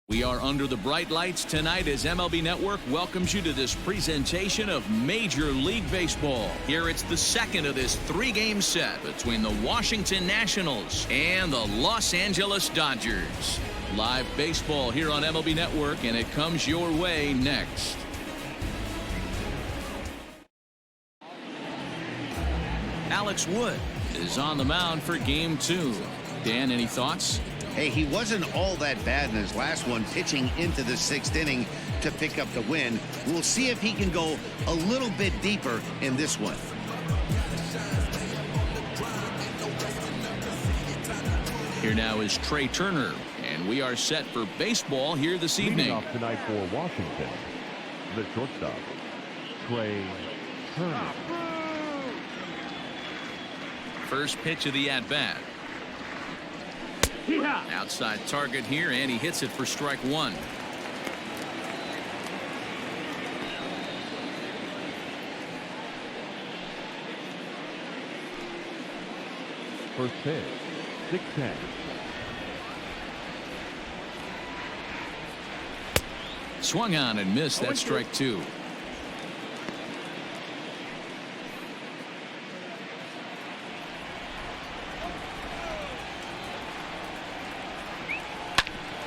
We are under the bright lights tonight as MLB Network welcomes you to this presentation of Major League Baseball. Here it's the second of this three-game set between the Washington Nationals and the Los Angeles Dodgers. Live baseball here on MLB Network, and it comes your way next. Alex Wood is on the mound for Game 2. Dan, any thoughts? Hey, he wasn't all that bad in his last one, pitching into the sixth inning to pick up the win. We'll see if he can go a little bit deeper in this one. Here now is Trey Turner, and we are set for baseball here this evening. Leading off tonight for Washington, the shortstop, Trey Turner. First pitch of the at-bat. Outside target here, and he hits it for strike one. First pitch, 6-10. Swung on and missed. That's strike two.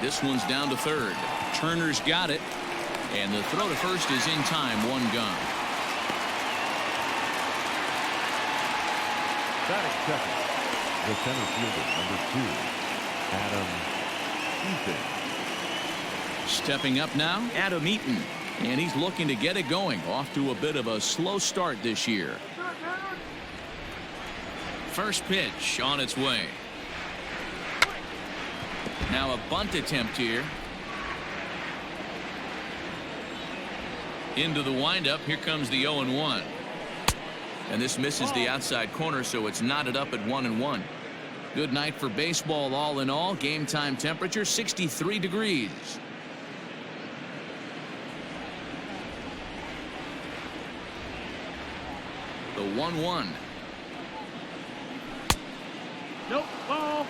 This one's down to third. Turner's got it, and the throw to first is in time. One gone. Batting second, the center fielder, number 2, Adam Eaton. Stepping up now, Adam Eaton, and he's looking to get it going. Off to a bit of a slow start this year. First pitch on its way. Now a bunt attempt here. Into the windup. Here comes the 0-1. And this misses the outside corner, so it's knotted up at 1-1. Good night for baseball all in all. Game time temperature 63 degrees. The 1-1. Nope, ball.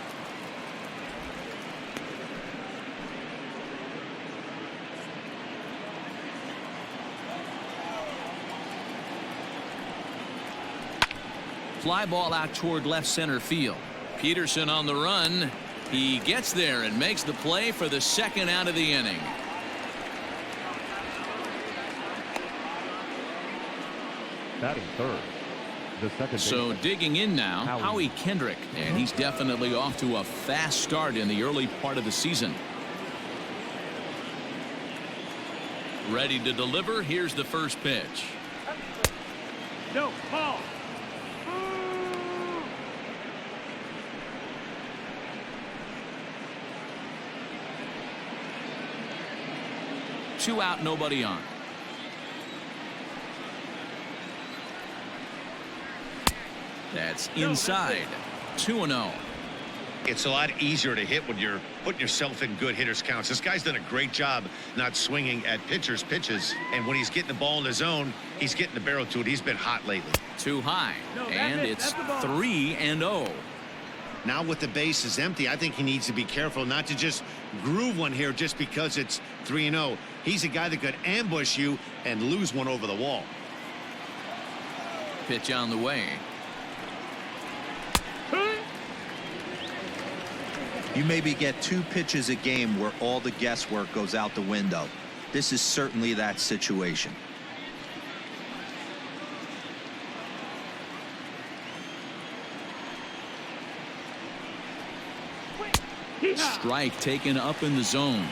Fly ball out toward left center field. Peterson on the run. He gets there and makes the play for the second out of the inning. Batting third, the second. So digging in now, Howie Kendrick, and he's definitely off to a fast start in the early part of the season. Ready to deliver. Here's the first pitch. No, ball. Two out, nobody on. That's inside. 2-0. It's a lot easier to hit when you're putting yourself in good hitters counts. This guy's done a great job not swinging at pitchers' pitches, and when he's getting the ball in the zone, he's getting the barrel to it. He's been hot lately. Too high, and it's 3-0. Now with the bases empty, I think he needs to be careful not to just groove one here just because it's 3-0. He's a guy that could ambush you and lose one over the wall. Pitch on the way. You maybe get 2 pitches a game where all the guesswork goes out the window. This is certainly that situation. Strike taken up in the zone.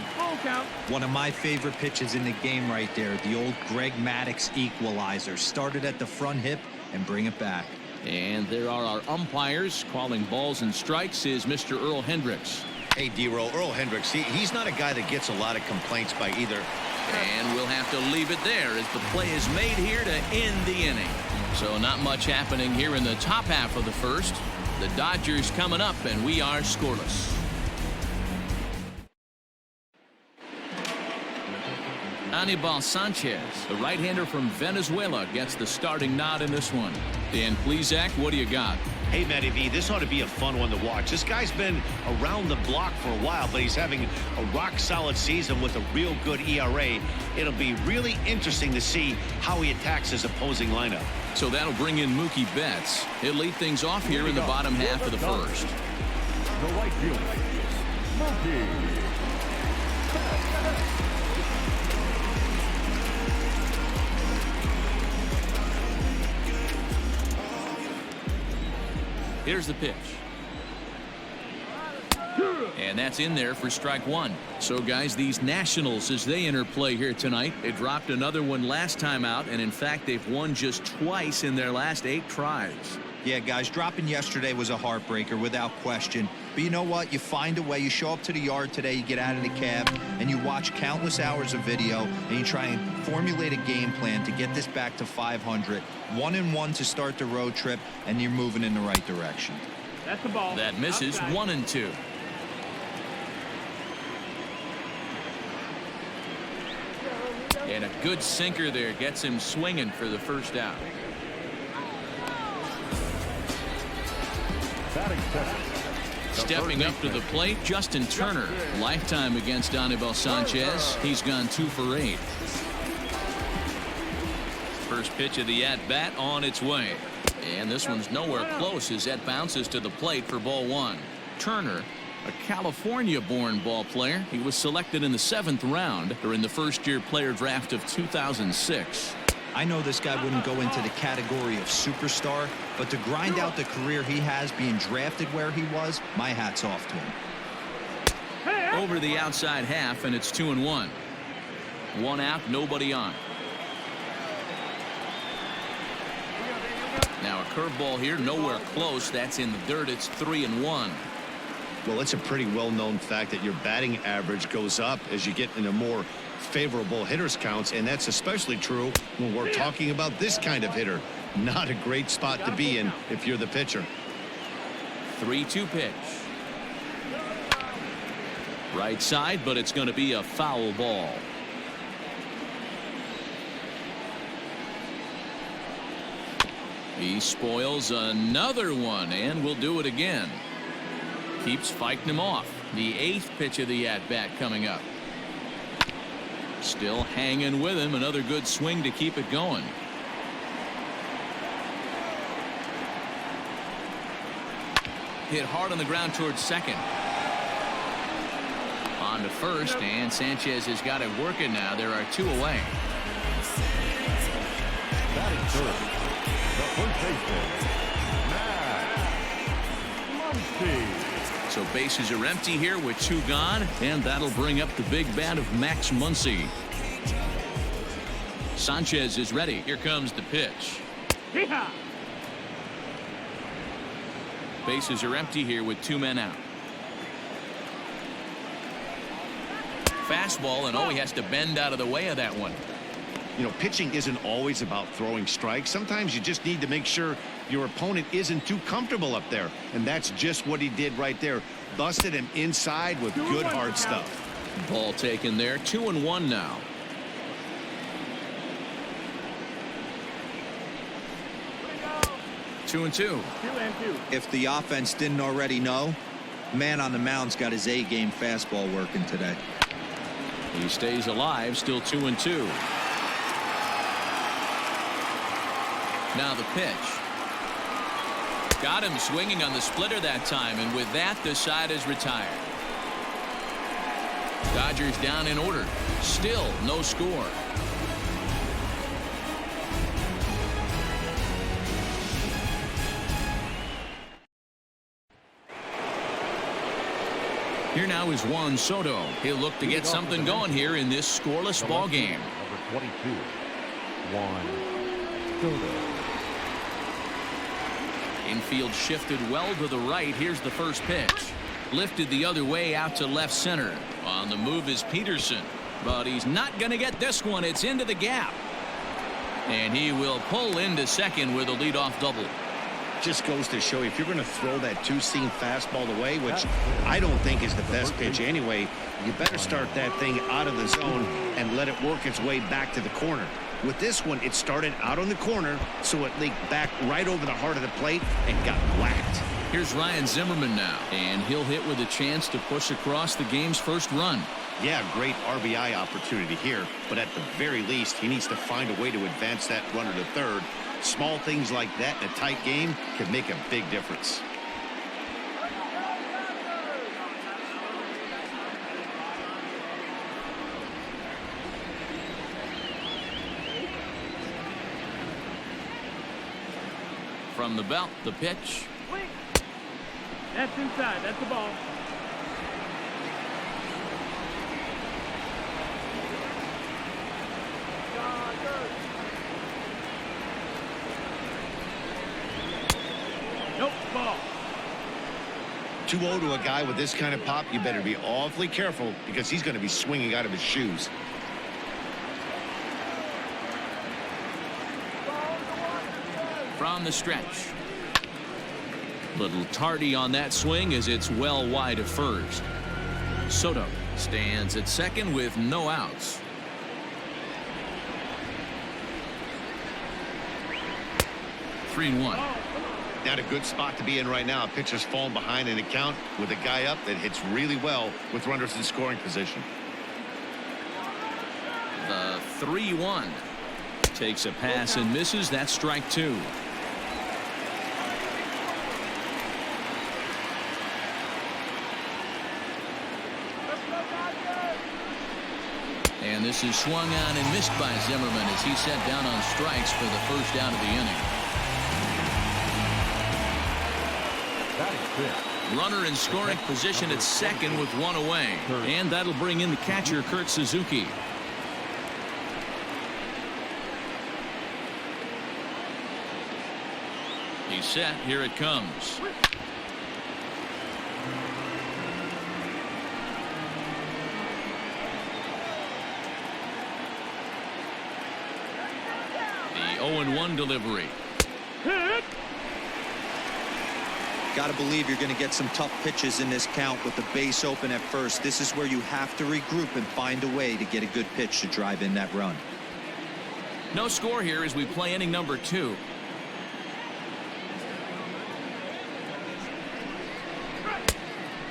One of my favorite pitches in the game right there. The old Greg Maddux equalizer. Started at the front hip and bring it back. And there are our umpires calling balls and strikes is Mr. Earl Hendricks. Hey, D-Roll, Earl Hendricks, he's not a guy that gets a lot of complaints by either. And we'll have to leave it there as the play is made here to end the inning. So not much happening here in the top half of the first. The Dodgers coming up, and we are scoreless. Anibal Sanchez, the right-hander from Venezuela, gets the starting nod in this one. Dan Plezak, what do you got? Hey, Matty V, this ought to be a fun one to watch. This guy's been around the block for a while, but he's having a rock-solid season with a real good ERA. It'll be really interesting to see how he attacks his opposing lineup. So that'll bring in Mookie Betts. He'll lead things off here in the bottom half of the first. The right fielder, Mookie. Here's the pitch. And that's in there for strike one. So, guys, these Nationals, as they enter play here tonight, they dropped another one last time out, and in fact, they've won just twice in their last 8 tries. Yeah, guys, dropping yesterday was a heartbreaker without question. But you know what? You find a way. You show up to the yard today, you get out of the cab, and you watch countless hours of video, and you try and formulate a game plan to get this back to 500. 1-1 to start the road trip, and you're moving in the right direction. That's the ball. That misses. Outside. 1-2. And a good sinker there gets him swinging for the first out. Batting second. Stepping up to the plate, Justin Turner. Lifetime against Anibal Sanchez. He's gone 2 for 8. First pitch of the at-bat on its way. And this one's nowhere close as that bounces to the plate for ball 1. Turner, a California-born ball player. He was selected in the 7th round during the first-year player draft of 2006. I know this guy wouldn't go into the category of superstar, but to grind out the career he has being drafted where he was, my hat's off to him. Over the outside half, and it's 2-1. 1 out, nobody on. Now a curveball here, nowhere close. That's in the dirt. It's 3-1. Well, it's a pretty well-known fact that your batting average goes up as you get into more favorable hitters counts, and that's especially true when we're talking about this kind of hitter. Not a great spot to be in if you're the pitcher. 3-2 pitch. Right side, but it's going to be a foul ball. He spoils another one, and will do it again. Keeps fighting him off. The 8th pitch of the at-bat coming up. Still hanging with him. Another good swing to keep it going. Hit hard on the ground towards second. On to first, and Sanchez has got it working now. There are 2 away. Batting third, the first baseman, Muncy. So bases are empty here with 2 gone, and that'll bring up the big bat of Max Muncy. Sanchez is ready. Here comes the pitch. Yeehaw! Bases are empty here with 2 men out. Fastball, and he has to bend out of the way of that one. You know, pitching isn't always about throwing strikes. Sometimes you just need to make sure your opponent isn't too comfortable up there, and that's just what he did right there. Busted him inside with good hard stuff. Ball taken there. 2-1 now. Two and two. 2-2. If the offense didn't already know, man on the mound's got his A-game fastball working today. He stays alive, still 2-2. Now the pitch. Got him swinging on the splitter that time, and with that, the side is retired. Dodgers down in order. Still no score. Here now is Juan Soto. He'll look to get something going here in this scoreless ball game. Number 22, Juan Soto. Infield shifted well to the right. Here's the first pitch. Lifted the other way out to left center. On the move is Peterson, but he's not going to get this one. It's into the gap, and he will pull into second with a leadoff double. Just goes to show you, if you're going to throw that 2-seam fastball away, which I don't think is the best pitch anyway, you better start that thing out of the zone and let it work its way back to the corner. With this one, it started out on the corner, so it leaked back right over the heart of the plate and got whacked. Here's Ryan Zimmerman now, and he'll hit with a chance to push across the game's first run. Yeah, great RBI opportunity here, but at the very least, he needs to find a way to advance that runner to third. Small things like that in a tight game can make a big difference. From the belt, the pitch. That's inside. That's the ball. Nope, ball. 2-0 to a guy with this kind of pop, you better be awfully careful because he's going to be swinging out of his shoes. From the stretch. Little tardy on that swing as it's well wide of first. Soto stands at second with no outs. Three and one. Not a good spot to be in right now. A pitcher's falling behind in a count with a guy up that hits really well with runners in scoring position. The 3-1. Takes a pass and misses. That's strike two. And this is swung on and missed by Zimmerman as he set down on strikes for the first out of the inning. Runner in scoring position at second with one away. And that'll bring in the catcher, Kurt Suzuki. He's set. Here it comes. The 0-1 delivery. Got to believe you're going to get some tough pitches in this count with the base open at first. This is where you have to regroup and find a way to get a good pitch to drive in that run. No score here as we play inning number 2.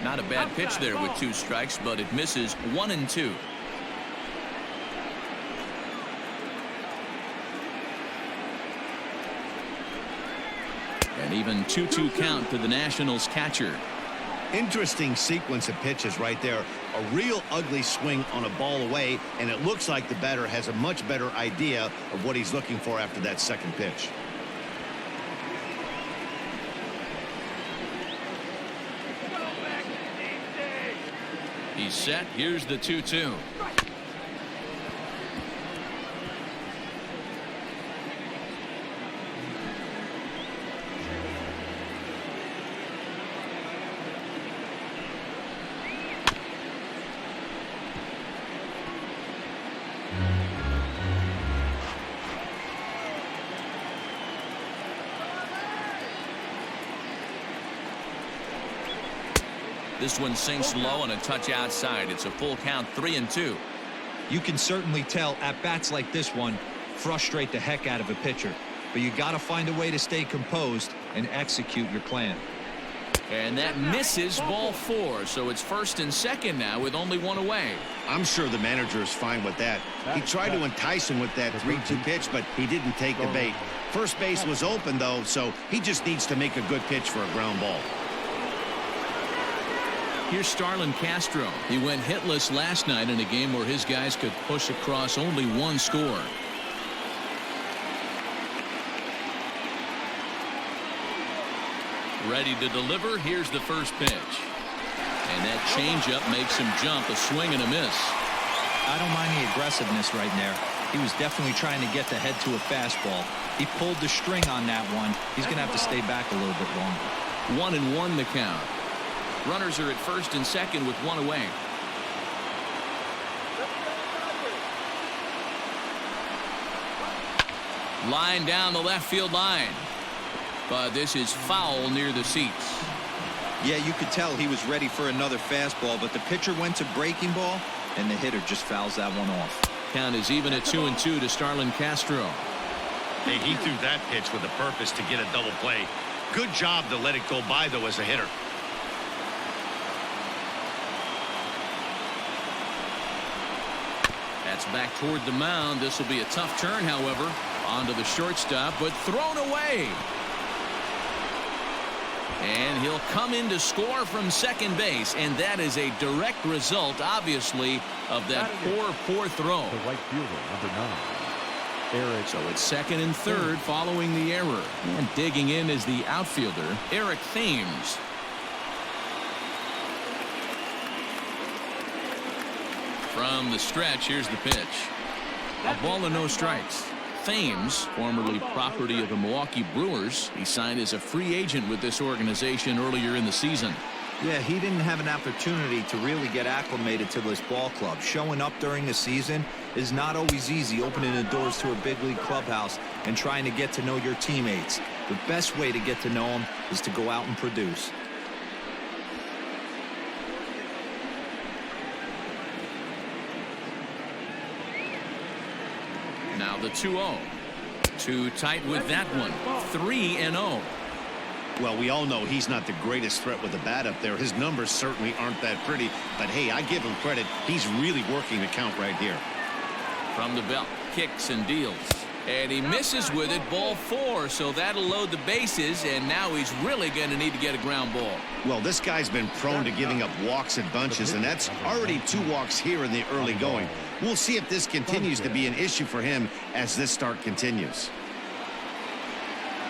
Not a bad pitch there with 2 strikes, but it misses 1 and 2. An even 2-2 count to the Nationals catcher. Interesting sequence of pitches right there. A real ugly swing on a ball away, and it looks like the batter has a much better idea of what he's looking for after that second pitch. He's set. Here's the 2-2. This one sinks low and a touch outside. It's a full count, 3-2. You can certainly tell at bats like this one frustrate the heck out of a pitcher, but you got to find a way to stay composed and execute your plan. And that misses, ball 4. So it's first and second now with only 1 away. I'm sure the manager is fine with that. He tried to entice him with that 3-2 pitch, but he didn't take the bait. First base was open, though, so he just needs to make a good pitch for a ground ball. Here's Starlin Castro. He went hitless last night in a game where his guys could push across only 1 score. Ready to deliver. Here's the first pitch. And that changeup makes him jump. A swing and a miss. I don't mind the aggressiveness right there. He was definitely trying to get the head to a fastball. He pulled the string on that one. He's going to have to stay back a little bit longer. 1-1 the count. Runners are at first and second with 1 away. Line down the left field line. But this is foul near the seats. Yeah, you could tell he was ready for another fastball, but the pitcher went to breaking ball, and the hitter just fouls that one off. Count is even at 2-2 to Starlin Castro. Hey, he threw that pitch with a purpose to get a double play. Good job to let it go by, though, as a hitter. That's back toward the mound. This will be a tough turn, however. Onto the shortstop, but thrown away. And he'll come in to score from second base, and that is a direct result, obviously, of that poor throw. The right fielder, number 9. Eric. So it's second and third following the error. And digging in is the outfielder, Eric Thames. From the stretch, here's the pitch. A ball and no strikes. Thames, formerly property of the Milwaukee Brewers, he signed as a free agent with this organization earlier in the season. Yeah, he didn't have an opportunity to really get acclimated to this ball club. Showing up during the season is not always easy, opening the doors to a big league clubhouse and trying to get to know your teammates. The best way to get to know them is to go out and produce. Now the 2-0. Too tight with that one. 3-0. Well, we all know he's not the greatest threat with the bat up there. His numbers certainly aren't that pretty. But, hey, I give him credit. He's really working the count right here. From the belt. Kicks and deals. And he misses with it. Ball 4. So that'll load the bases. And now he's really going to need to get a ground ball. Well, this guy's been prone to giving up walks in bunches. And that's already 2 walks here in the early going. We'll see if this continues to be an issue for him as this start continues.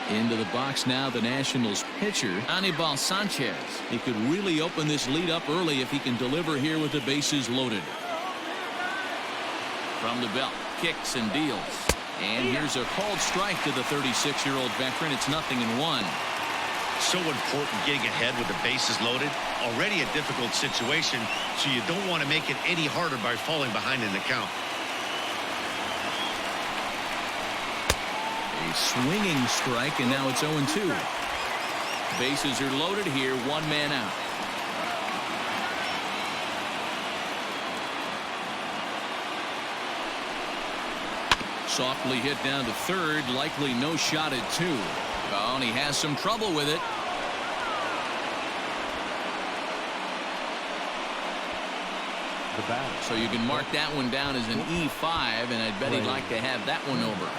Into the box now, the Nationals pitcher, Anibal Sanchez. He could really open this lead up early if he can deliver here with the bases loaded. From the belt, kicks and deals. And here's a called strike to the 36-year-old veteran. It's 0-1. So important getting ahead with the bases loaded. Already a difficult situation, so you don't want to make it any harder by falling behind in the count. A swinging strike, and now it's 0-2. Bases are loaded here, 1 man out. Softly hit down to third, likely no shot at 2. Oh, and he has some trouble with it. So you can mark that one down as an E5, and I'd bet he'd like to have that one over.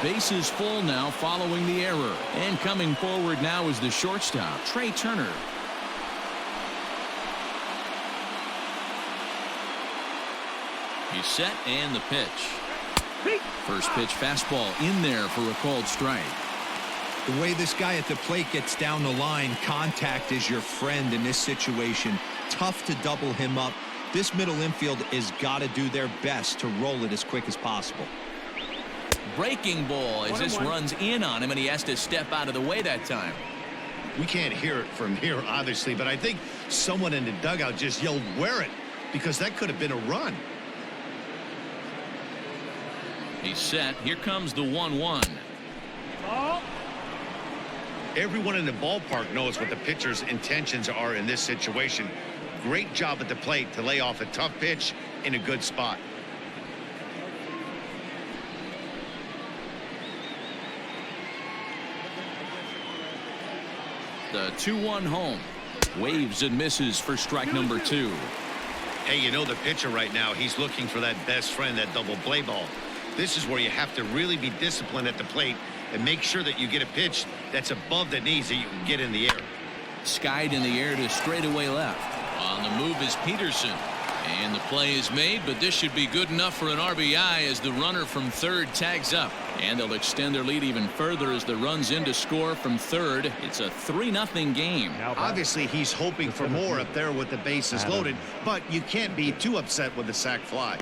Bases full now following the error. And coming forward now is the shortstop, Trey Turner. He's set, and the pitch. First pitch fastball in there for a called strike. The way this guy at the plate gets down the line, contact is your friend in this situation. Tough to double him up. This middle infield has got to do their best to roll it as quick as possible. Breaking ball as this runs in on him, and he has to step out of the way that time. We can't hear it from here, obviously, but I think someone in the dugout just yelled, "Wear it," because that could have been a run. He's set. Here comes the 1-1. Everyone in the ballpark knows what the pitcher's intentions are in this situation. Great job at the plate to lay off a tough pitch in a good spot. The 2-1 home. Waves and misses for strike number 2. Hey, you know the pitcher right now, he's looking for that best friend, that double play ball. This is where you have to really be disciplined at the plate and make sure that you get a pitch that's above the knees that you can get in the air. Skied in the air to straightaway left. On the move is Peterson. And the play is made, but this should be good enough for an RBI as the runner from third tags up. And they'll extend their lead even further as the runs in to score from third. It's a 3-0 game. Obviously, he's hoping for more up there with the bases loaded, but you can't be too upset with the sac fly.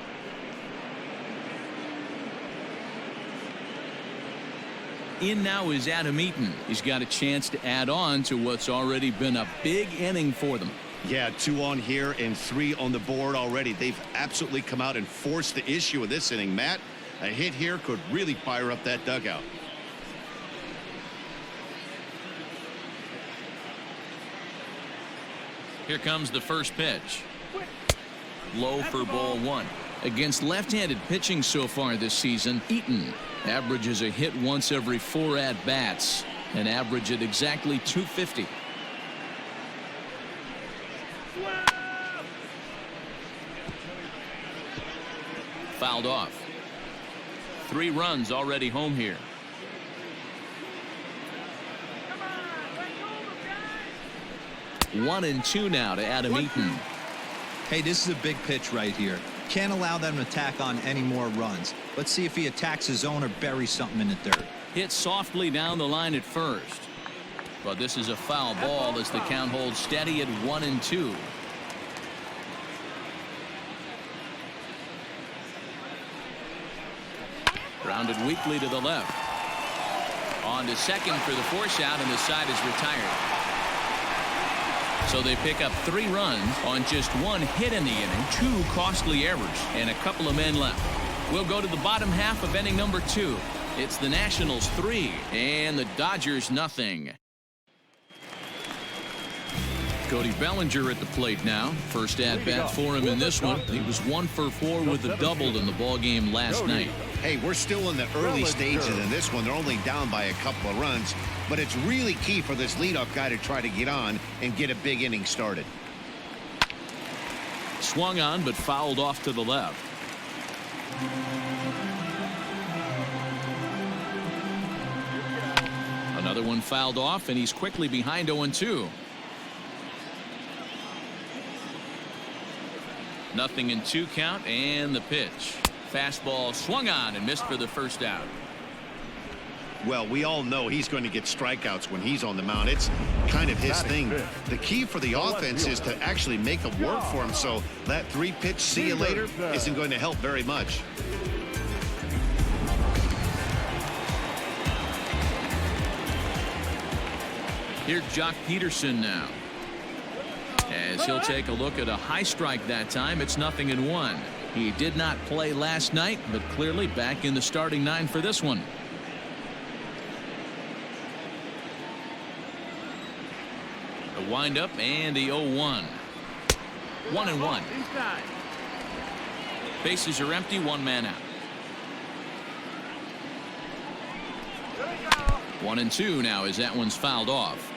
In now is Adam Eaton. He's got a chance to add on to what's already been a big inning for them. Yeah, 2 on here and 3 on the board already. They've absolutely come out and forced the issue of this inning. Matt, a hit here could really fire up that dugout. Here comes the first pitch. Low for ball 1. Against left-handed pitching so far this season, Eaton averages a hit once every 4 at-bats, an average at exactly 250. Fouled off. 3 runs already home here. 1-2 now to Adam Eaton. Hey, this is a big pitch right here. Can't allow them to tack on any more runs. Let's see if he attacks his zone or buries something in the dirt. Hit softly down the line at first. But this is a foul ball as the count holds steady at 1-2. Grounded weakly to the left. On to second for the force out, and the side is retired. So they pick up 3 runs on just 1 hit in the inning, 2 costly errors, and a couple of men left. We'll go to the bottom half of inning number 2. It's the Nationals 3 and the Dodgers nothing. Cody Bellinger at the plate now. First at bat for him in this one. He was 1 for 4 with a double in the ball game last night. Hey, we're still in the early stages in this one. They're only down by a couple of runs, but it's really key for this leadoff guy to try to get on and get a big inning started. Swung on but fouled off to the left. Another one fouled off, and he's quickly behind 0-2. Nothing in 2 count, and the pitch. Fastball swung on and missed for the first out. Well, we all know he's going to get strikeouts when he's on the mound. It's kind of his thing. The key for the offense is to actually make it work for him, so that 3-pitch see you later isn't going to help very much. Here's Jock Peterson now. As he'll take a look at a high strike that time. It's 0-1. He did not play last night, but clearly back in the starting 9 for this one. The windup and the 0-1. 1-1. Bases are empty, 1 man out. 1-2 now as that one's fouled off.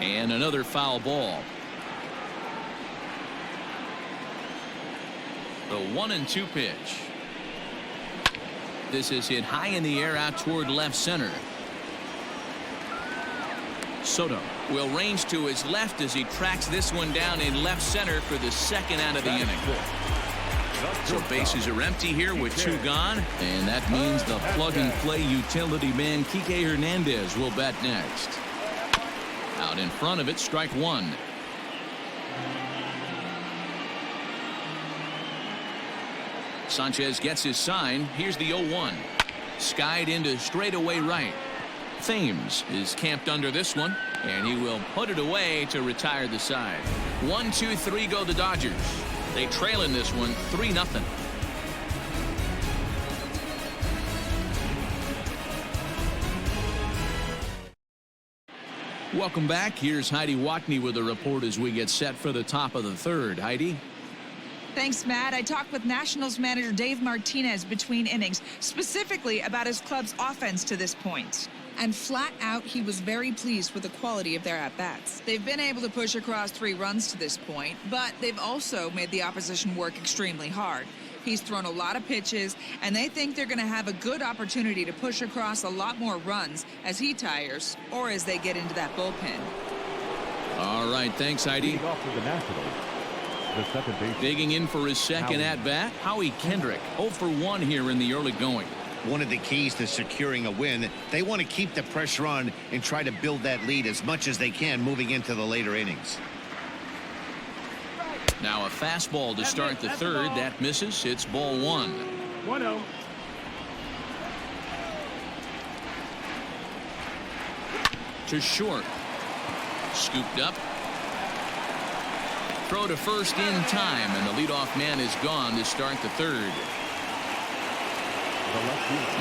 And another foul ball. The 1-2 pitch. This is hit high in the air out toward left center. Soto will range to his left as he tracks this one down in left center for the 2nd out of the inning. So bases are empty here with 2 gone, and that means the plug-and-play utility man Kike Hernandez will bat next. Out in front of it, strike 1. Sanchez gets his sign. Here's the 0-1. Skied into straightaway right. Thames is camped under this one, and he will put it away to retire the side. 1-2-3 go the Dodgers. They trail in this one 3-0. Welcome back. Here's Heidi Watney with a report as we get set for the top of the 3rd. Heidi? Thanks, Matt. I talked with Nationals manager Dave Martinez between innings, specifically about his club's offense to this point. And flat out, he was very pleased with the quality of their at-bats. They've been able to push across 3 runs to this point, but they've also made the opposition work extremely hard. He's thrown a lot of pitches, and they think they're going to have a good opportunity to push across a lot more runs as he tires or as they get into that bullpen. All right, thanks, Heidi. Digging in for his 2nd at-bat, Howie Kendrick, 0 for 1 here in the early going. One of the keys to securing a win, they want to keep the pressure on and try to build that lead as much as they can moving into the later innings. Now a fastball to start the 3rd. That misses. It's ball 1. 1-0. To short. Scooped up. Throw to first in time, and the leadoff man is gone to start the 3rd.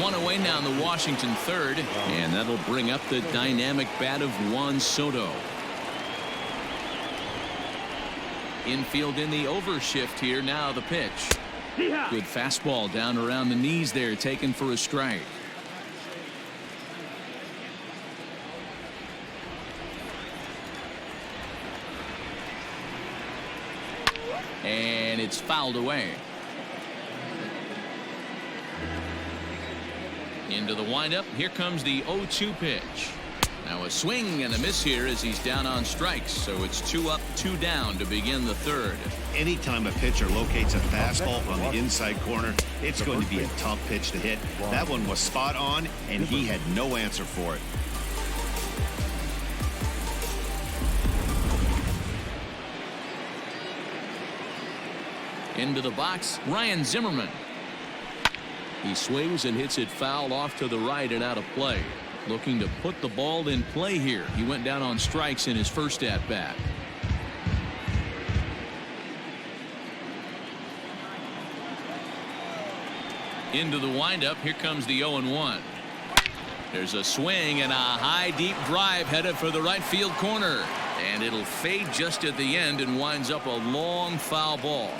1 away now in the Washington 3rd, and that'll bring up the dynamic bat of Juan Soto. Infield in the overshift here. Now the pitch. Good fastball down around the knees there, taken for a strike. And it's fouled away. Into the windup. Here comes the 0-2 pitch. Now a swing and a miss here as he's down on strikes. So it's 2 up, 2 down to begin the third. Anytime a pitcher locates a fastball on the inside corner, it's going to be a tough pitch to hit. That one was spot on, and he had no answer for it. Into the box, Ryan Zimmerman. He swings and hits it foul off to the right and out of play. Looking to put the ball in play here. He went down on strikes in his first at bat. Into the windup. Here comes the 0-1. There's a swing and a high deep drive headed for the right field corner. And it'll fade just at the end and winds up a long foul ball.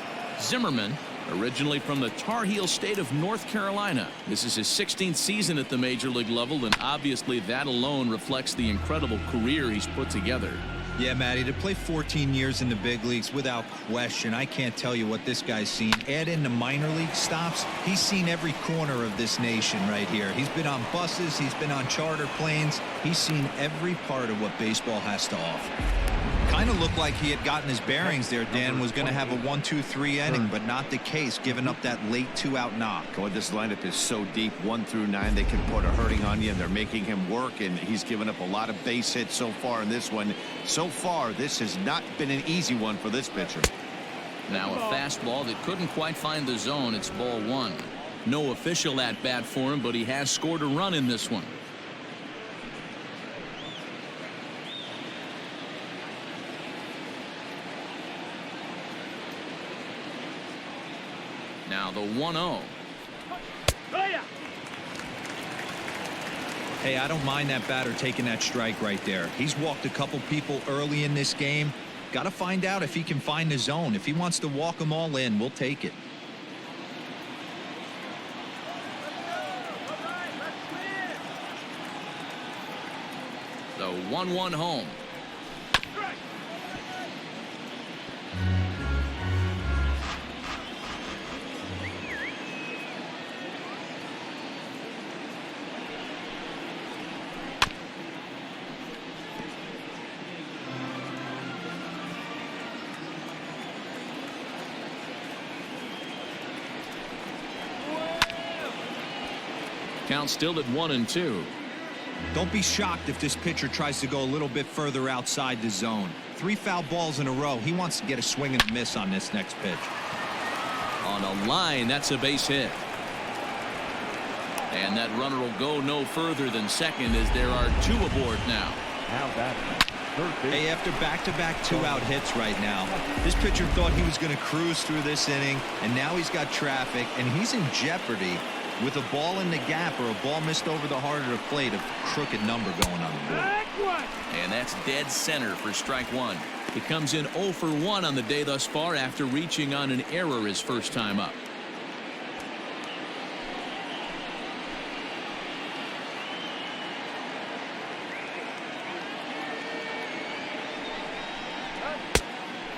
Zimmerman, originally from the Tar Heel state of North Carolina. This is his 16th season at the major league level, and obviously that alone reflects the incredible career he's put together. Yeah, Matty, to play 14 years in the big leagues, without question, I can't tell you what this guy's seen. Add in the minor league stops, he's seen every corner of this nation right here. He's been on buses, he's been on charter planes, he's seen every part of what baseball has to offer. Kind of looked like he had gotten his bearings there, Dan. Was going to have a 1-2-3 inning, but not the case, giving up that late 2-out knock. God, this lineup is so deep, 1 through 9. They can put a hurting on you, and they're making him work, and he's given up a lot of base hits so far in this one. So far, this has not been an easy one for this pitcher. Now a fastball that couldn't quite find the zone. It's ball 1. No official at bat for him, but he has scored a run in this one. Now the 1-0. Hey, I don't mind that batter taking that strike right there. He's walked a couple people early in this game. Got to find out if he can find the zone. If he wants to walk them all in, we'll take it. The 1-1 home. Count still at 1-2. Don't be shocked if this pitcher tries to go a little bit further outside the zone. 3 foul balls in a row. He wants to get a swing and a miss on this next pitch. On a line, that's a base hit. And that runner will go no further than second as there are 2 aboard now. Now that third base. Hey, after back-to-back 2-out hits right now, this pitcher thought he was going to cruise through this inning, and now he's got traffic, and he's in jeopardy with a ball in the gap or a ball missed over the heart of the plate, a crooked number going on the board. And that's dead center for strike 1. He comes in 0 for 1 on the day thus far after reaching on an error his first time up.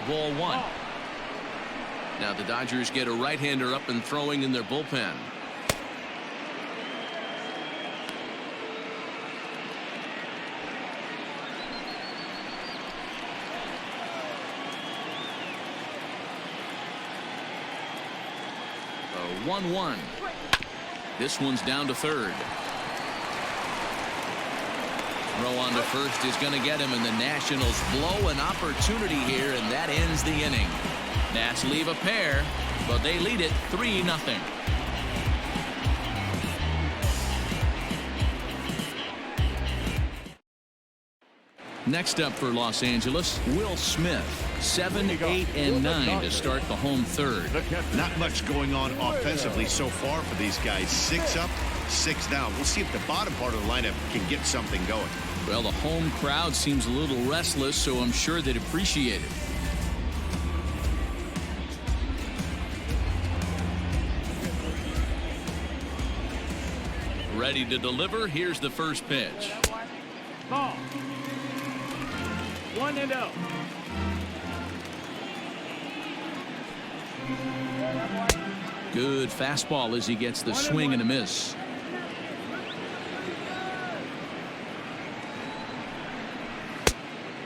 Ball 1. Now the Dodgers get a right-hander up and throwing in their bullpen. A 1-1. This one's down to third. Throw on to first is going to get him, and the Nationals blow an opportunity here, and that ends the inning. Nats leave a pair, but they lead it 3-0. Next up for Los Angeles, Will Smith. 7, 8, and 9 to start the home third. Not much going on offensively so far for these guys. 6 up, 6 down. We'll see if the bottom part of the lineup can get something going. Well, the home crowd seems a little restless, so I'm sure they'd appreciate it. Ready to deliver. Here's the first pitch. Ball. 1-0. Good fastball as he gets the swing and a miss.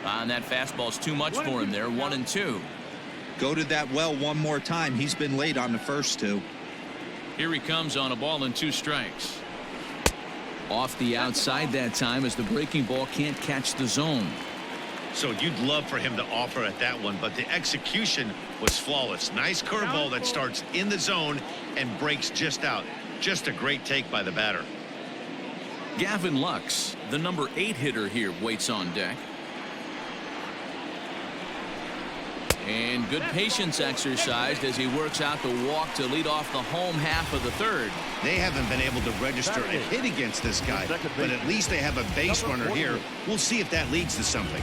And that fastball's too much for him there. 1-2. Go to that well one more time. He's been late on the first two. Here he comes on a ball and 2 strikes. Off the outside that time as the breaking ball can't catch the zone. So you'd love for him to offer at that one, but the execution was flawless. Nice curveball that starts in the zone and breaks just out. Just a great take by the batter. Gavin Lux, the number 8 hitter here, waits on deck. And good patience exercised as he works out the walk to lead off the home half of the third. They haven't been able to register a hit against this guy, but at least they have a base runner here. We'll see if that leads to something.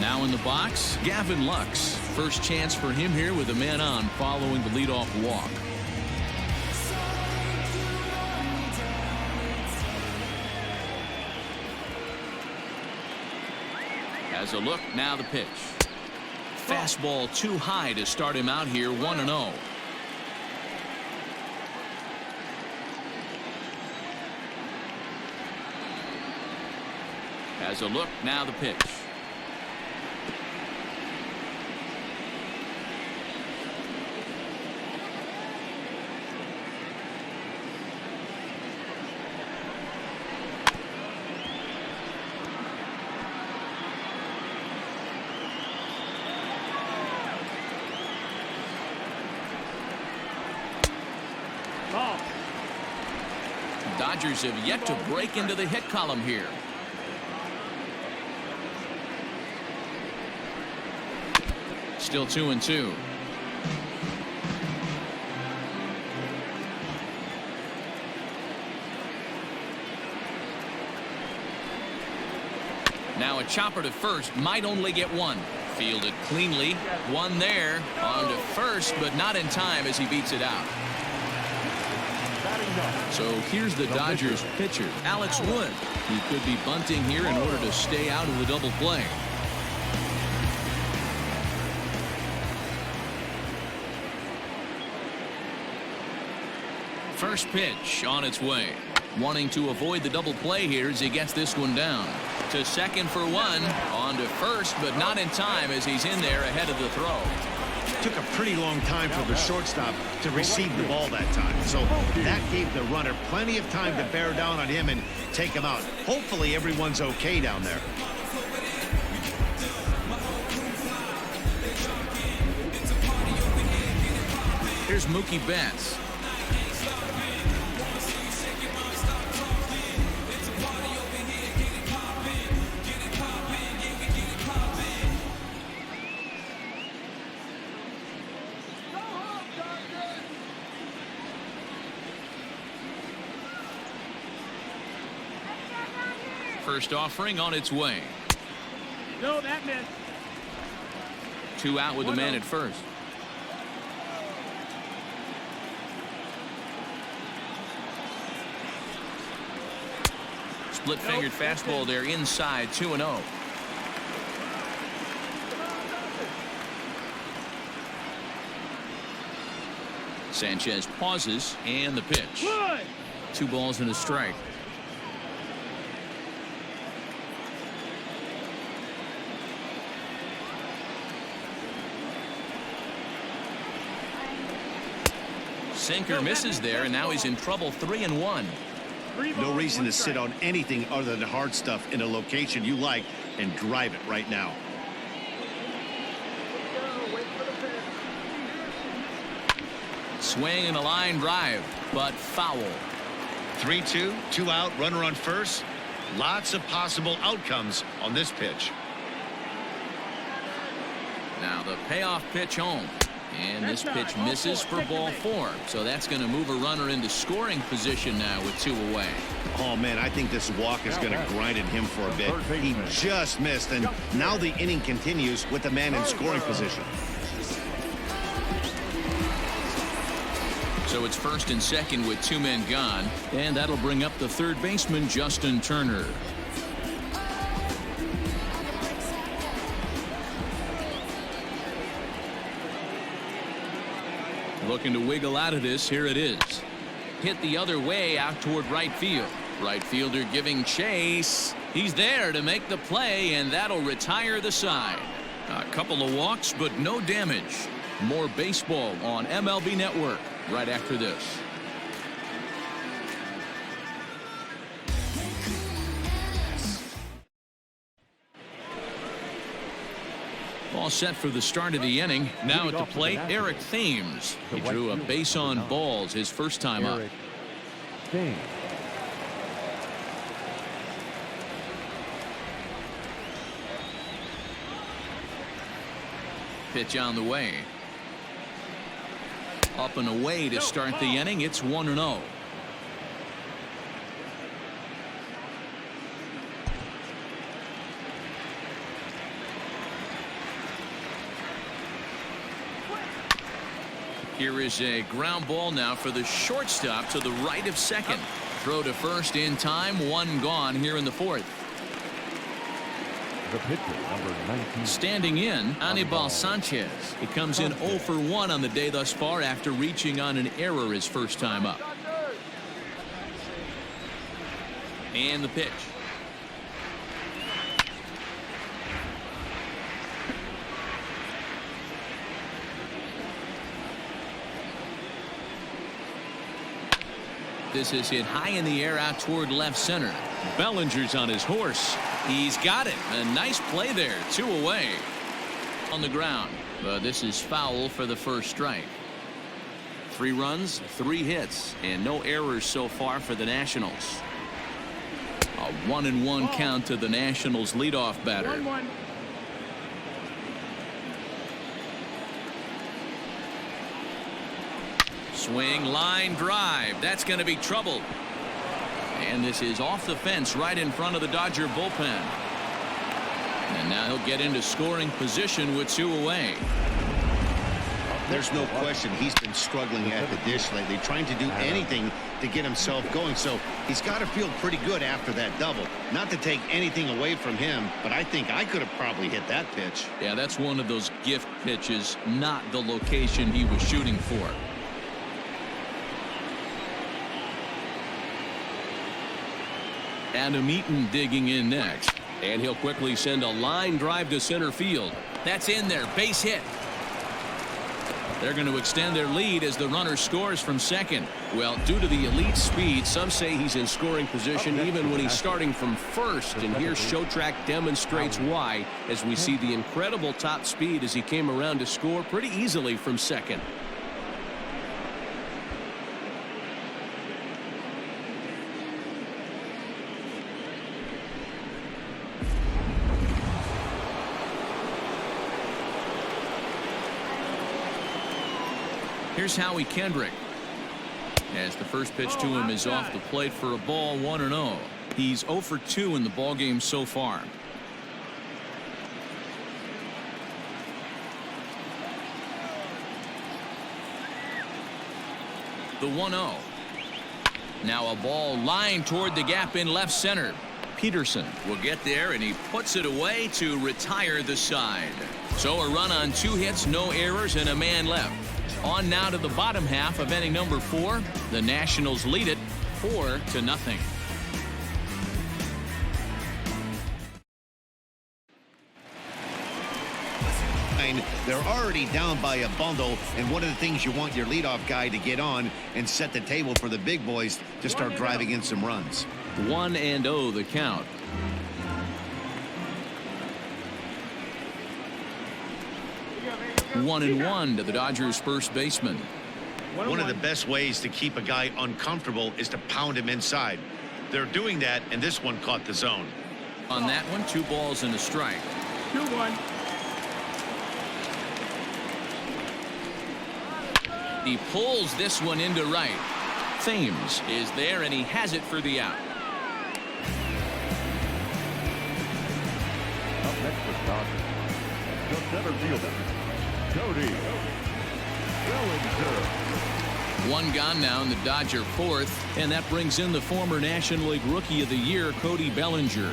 Now in the box, Gavin Lux. First chance for him here with a man on following the leadoff walk. Has a look, now the pitch. Fastball too high to start him out here. 1-0. Has a look, now the pitch. Dodgers have yet to break into the hit column here. Still 2-2. Now a chopper to first, might only get one. Fielded cleanly, one there, on to first, but not in time as he beats it out. So here's the Dodgers pitcher, Alex Wood. He could be bunting here in order to stay out of the double play. First pitch on its way. Wanting to avoid the double play here as he gets this one down. To second for one. On to first, but not in time as he's in there ahead of the throw. Took a pretty long time for the shortstop to receive the ball that time. So that gave the runner plenty of time to bear down on him and take him out. Hopefully everyone's okay down there. Here's Mookie Betts. First offering on its way. No, that missed. 2 out with the man at first. Split-fingered fastball there inside. 2-0. Sanchez pauses and the pitch. 2 balls and a strike. Sinker misses there, and now he's in trouble. 3-1. No reason to sit on anything other than hard stuff in a location you like and drive it right now. Swing and a line drive, but foul. 3-2, 2 out, runner on first. Lots of possible outcomes on this pitch. Now the payoff pitch home. And this pitch misses for ball 4. So that's going to move a runner into scoring position now with 2 away. Oh, man, I think this walk is going to grind at him for a bit. He just missed, and now the inning continues with the man in scoring position. So it's first and second with 2 men gone, and that'll bring up the third baseman, Justin Turner. Looking to wiggle out of this. Here it is. Hit the other way out toward right field. Right fielder giving chase. He's there to make the play, and that'll retire the side. A couple of walks, but no damage. More baseball on MLB Network right after this. All set for the start of the inning. Now at the plate, Eric Thames. He drew a base on balls his first time up. Thames. Pitch on the way. Up and away to start the inning. It's 1-0. Here is a ground ball now for the shortstop to the right of second. Throw to first in time. 1 gone here in the 4th. The pitcher, number 19. Standing in, Anibal Sanchez. He comes in 0 for 1 on the day thus far after reaching on an error his first time up. And the pitch. This is hit high in the air out toward left center. Bellinger's on his horse. He's got it. A nice play there. 2 away. On the ground. But this is foul for the first strike. 3 runs, 3 hits, and no errors so far for the Nationals. A 1-1 count to the Nationals leadoff batter. 1-1. Swing, line drive. That's going to be trouble. And this is off the fence right in front of the Dodger bullpen. And now he'll get into scoring position with 2 away. There's no question he's been struggling at the dish lately, trying to do anything to get himself going. So he's got to feel pretty good after that double. Not to take anything away from him, but I think I could have probably hit that pitch. Yeah, that's one of those gift pitches, not the location he was shooting for. Adam Eaton digging in next. And he'll quickly send a line drive to center field. That's in there. Base hit. They're going to extend their lead as the runner scores from second. Well, due to the elite speed, some say he's in scoring position even when he's starting from first. And here Showtrack demonstrates why, as we see the incredible top speed as he came around to score pretty easily from second. Here's Howie Kendrick. As the first pitch to him is off the plate for a ball, 1-0. He's 0 for 2 in the ballgame so far. The 1-0. Now a ball lined toward the gap in left center. Peterson will get there, and he puts it away to retire the side. So a run on 2 hits, no errors, and a man left. On now to the bottom half of inning number 4. The Nationals lead it 4-0. They're already down by a bundle, and one of the things you want your leadoff guy to get on and set the table for the big boys to start driving in some runs. 1-0 the count. One and one to the Dodgers first baseman. One of the best ways to keep a guy uncomfortable is to pound him inside. They're doing that, and this one caught the zone. On that one, 2 balls and a strike. 2-1. He pulls this one into right. Thames is there, and he has it for the out. Up next for Dodgers, the center fielder, Cody Bellinger. One gone now in the Dodger fourth, and that brings in the former National League Rookie of the Year, Cody Bellinger.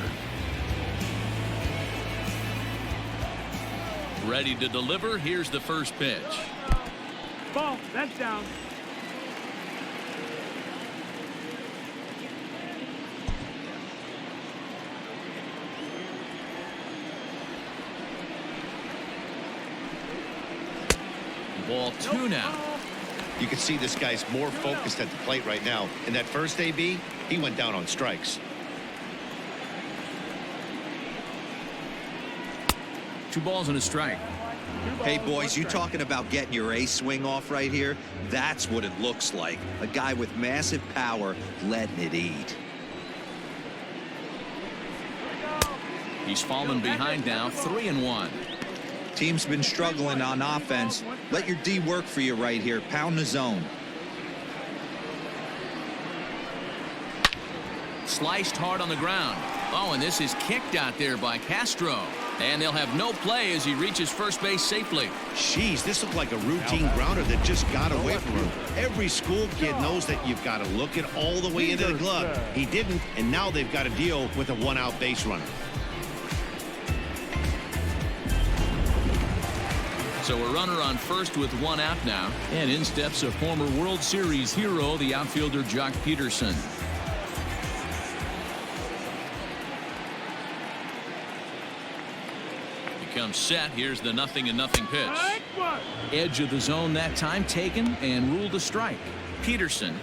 Ready to deliver. Here's the first pitch. Ball. That's down. Ball 2 now. You can see this guy's more focused at the plate right now. In that first AB, he went down on strikes. 2 balls and a strike. Hey, boys, you talking about getting your A swing off right here? That's what it looks like. A guy with massive power letting it eat. He's fallen behind now, 3-1. Team's been struggling on offense. Let your D work for you right here. Pound the zone. Sliced hard on the ground. Oh, and this is kicked out there by Castro. And they'll have no play as he reaches first base safely. Jeez, this looked like a routine grounder that just got away from him. Every school kid knows that you've got to look it all the way into the glove. He didn't, and now they've got to deal with a one-out base runner. So a runner on first with 1 out now. And in steps a former World Series hero, the outfielder Jock Peterson. He comes set. Here's the 0-0 pitch. Edge of the zone that time taken and ruled a strike. Peterson,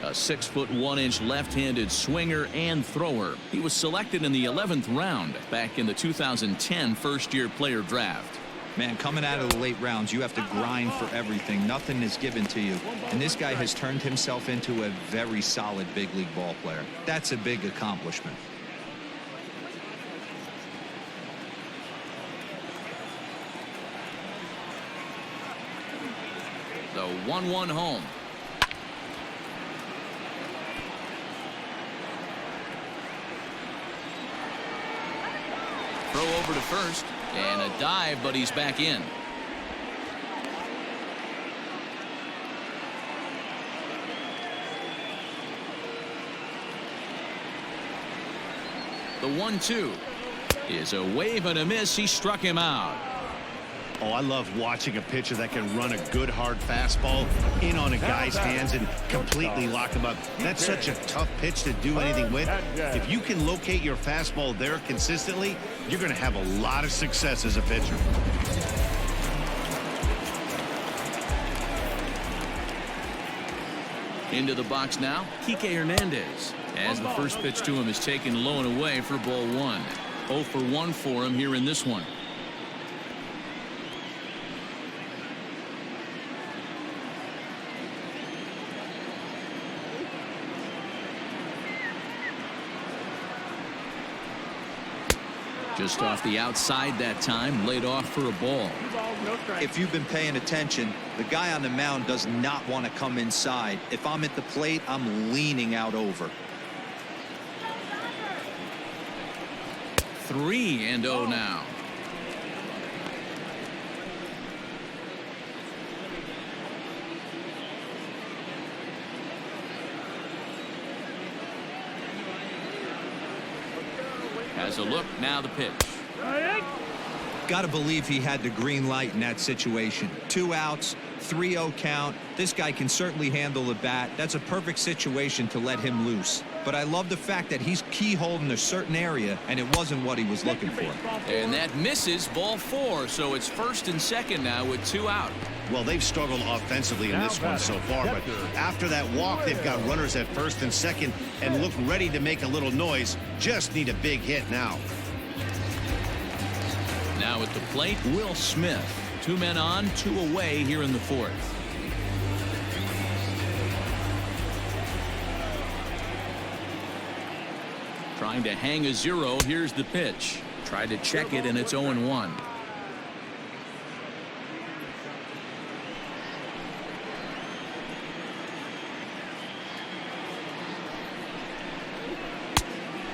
a 6'1" left-handed swinger and thrower. He was selected in the 11th round back in the 2010 first-year player draft. Man, coming out of the late rounds, you have to grind for everything. Nothing is given to you. And this guy has turned himself into a very solid big league ball player. That's a big accomplishment. The 1-1 home. Throw over to first. And a dive, but he's back in. The 1-2 is a wave and a miss. He struck him out. Oh, I love watching a pitcher that can run a good hard fastball in on a guy's hands and completely lock him up. That's such a tough pitch to do anything with. If you can locate your fastball there consistently, you're going to have a lot of success as a pitcher. Into the box now, Kike Hernandez. As the first pitch to him is taken low and away for ball 1. 0 for 1 for him here in this one. Just off the outside that time, laid off for a ball. If you've been paying attention, the guy on the mound does not want to come inside. If I'm at the plate, I'm leaning out over. 3-0 now. Has a look, now the pitch. Got to believe he had the green light in that situation. 2 outs, 3-0 count. This guy can certainly handle the bat. That's a perfect situation to let him loose. But I love the fact that he's keyholed in a certain area, and it wasn't what he was looking for. And that misses, ball 4. So it's first and second now with 2 out. Well, they've struggled offensively in this one so far, but after that walk, they've got runners at first and second and look ready to make a little noise. Just need a big hit now. Now at the plate, Will Smith. 2 men on, 2 away here in the 4th. Trying to hang a 0. Here's the pitch. Tried to check it, and it's 0-1.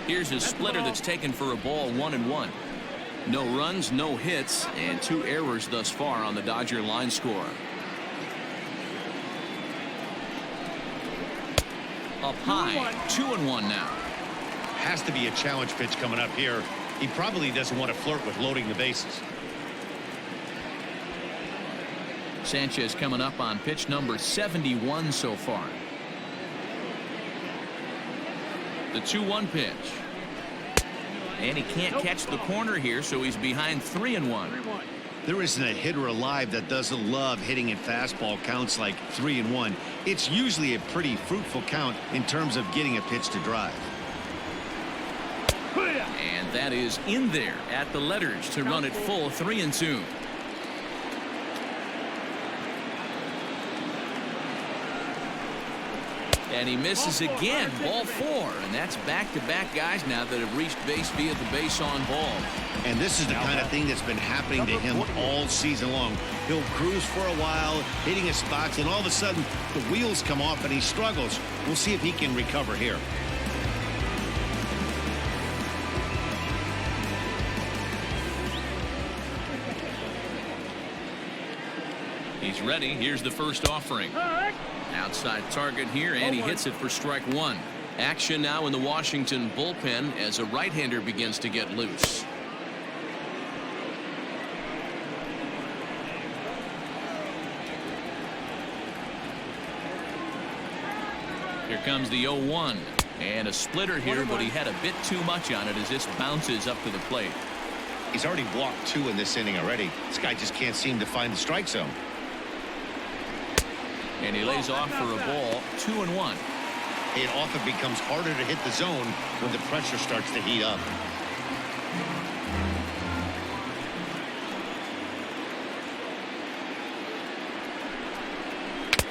Here's his splitter that's taken for a ball, 1-1. No runs, no hits, and 2 errors thus far on the Dodger line score. Up high, 2-1 now. Has to be a challenge pitch coming up here. He probably doesn't want to flirt with loading the bases. Sanchez coming up on pitch number 71 so far. The 2-1 pitch. And he can't catch the corner here, so he's behind 3-1. There isn't a hitter alive that doesn't love hitting at fastball counts like 3-1. It's usually a pretty fruitful count in terms of getting a pitch to drive. And that is in there at the letters to run it full 3-2. And he misses again, ball 4, and that's back-to-back guys now that have reached base via the base on ball. And this is the kind of thing that's been happening to him all season long. He'll cruise for a while, hitting his spots, and all of a sudden the wheels come off and he struggles. We'll see if he can recover here. He's ready. Here's the first offering. Outside target here, and he hits it for strike 1. Action now in the Washington bullpen as a right-hander begins to get loose. Here comes the 0-1. And a splitter here, but he had a bit too much on it as this bounces up to the plate. He's already walked 2 in this inning already. This guy just can't seem to find the strike zone. And he lays off for a ball, 2-1. It often becomes harder to hit the zone when the pressure starts to heat up.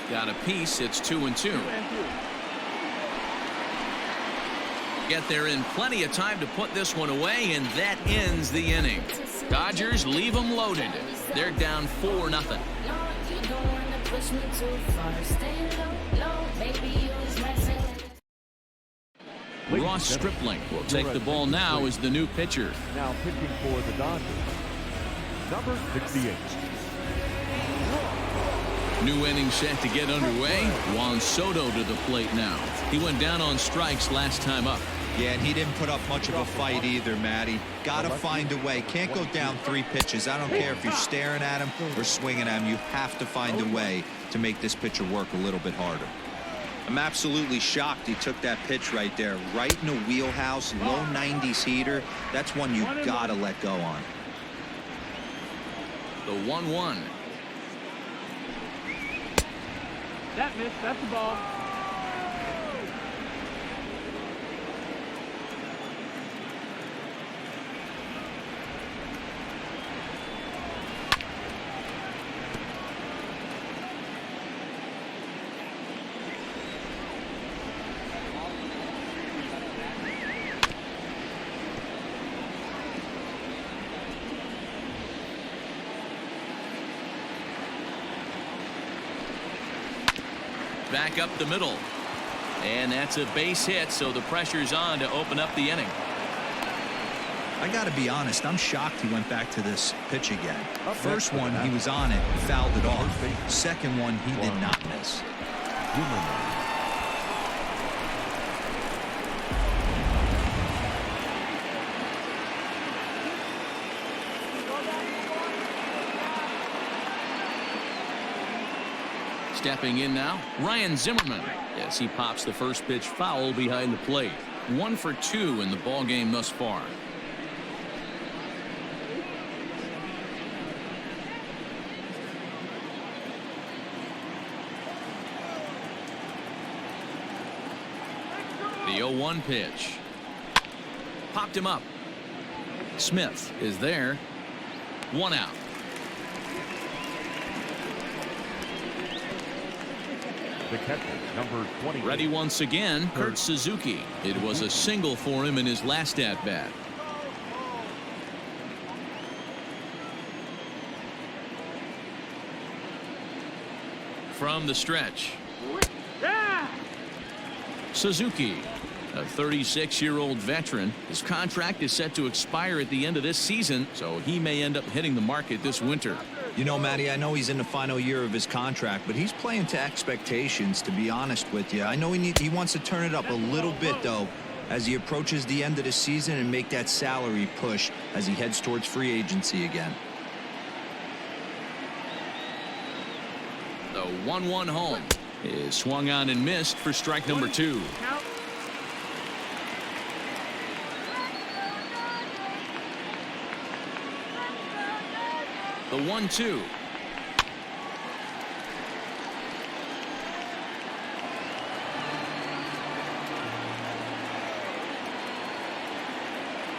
Got a piece. It's 2-2. Get there in plenty of time to put this one away, and that ends the inning. Dodgers leave them loaded. They're down 4-0. Ross Stripling will take the ball now as the new pitcher. Now pitching for the Dodgers, number 68. New inning set to get underway. Juan Soto to the plate now. He went down on strikes last time up. Yeah, and he didn't put up much of a fight either, Matty. Got to find a way. Can't go down 3 pitches. I don't care if you're staring at him or swinging at him. You have to find a way to make this pitcher work a little bit harder. I'm absolutely shocked he took that pitch right there. Right in the wheelhouse, low 90s heater. That's one you got to let go on. The 1-1. That missed. That's the ball. Back up the middle. And that's a base hit, so the pressure's on to open up the inning. I got to be honest, I'm shocked he went back to this pitch again. First one, he was on it, fouled it off. Second one, he did not miss. Stepping in now, Ryan Zimmerman, as he pops the first pitch foul behind the plate. 1 for 2 in the ball game thus far. The 0-1 pitch. Popped him up. Smith is there. 1 out. The catcher, number 20. Ready once again, Kurt Suzuki. It was a single for him in his last at-bat. From the stretch. Suzuki, a 36-year-old veteran. His contract is set to expire at the end of this season, so he may end up hitting the market this winter. You know, Matty, I know he's in the final year of his contract, but he's playing to expectations, to be honest with you. I know he wants to turn it up a little bit, though, as he approaches the end of the season and make that salary push as he heads towards free agency again. The 1-1 home is swung on and missed for strike number 2. Count. The 1-2. Here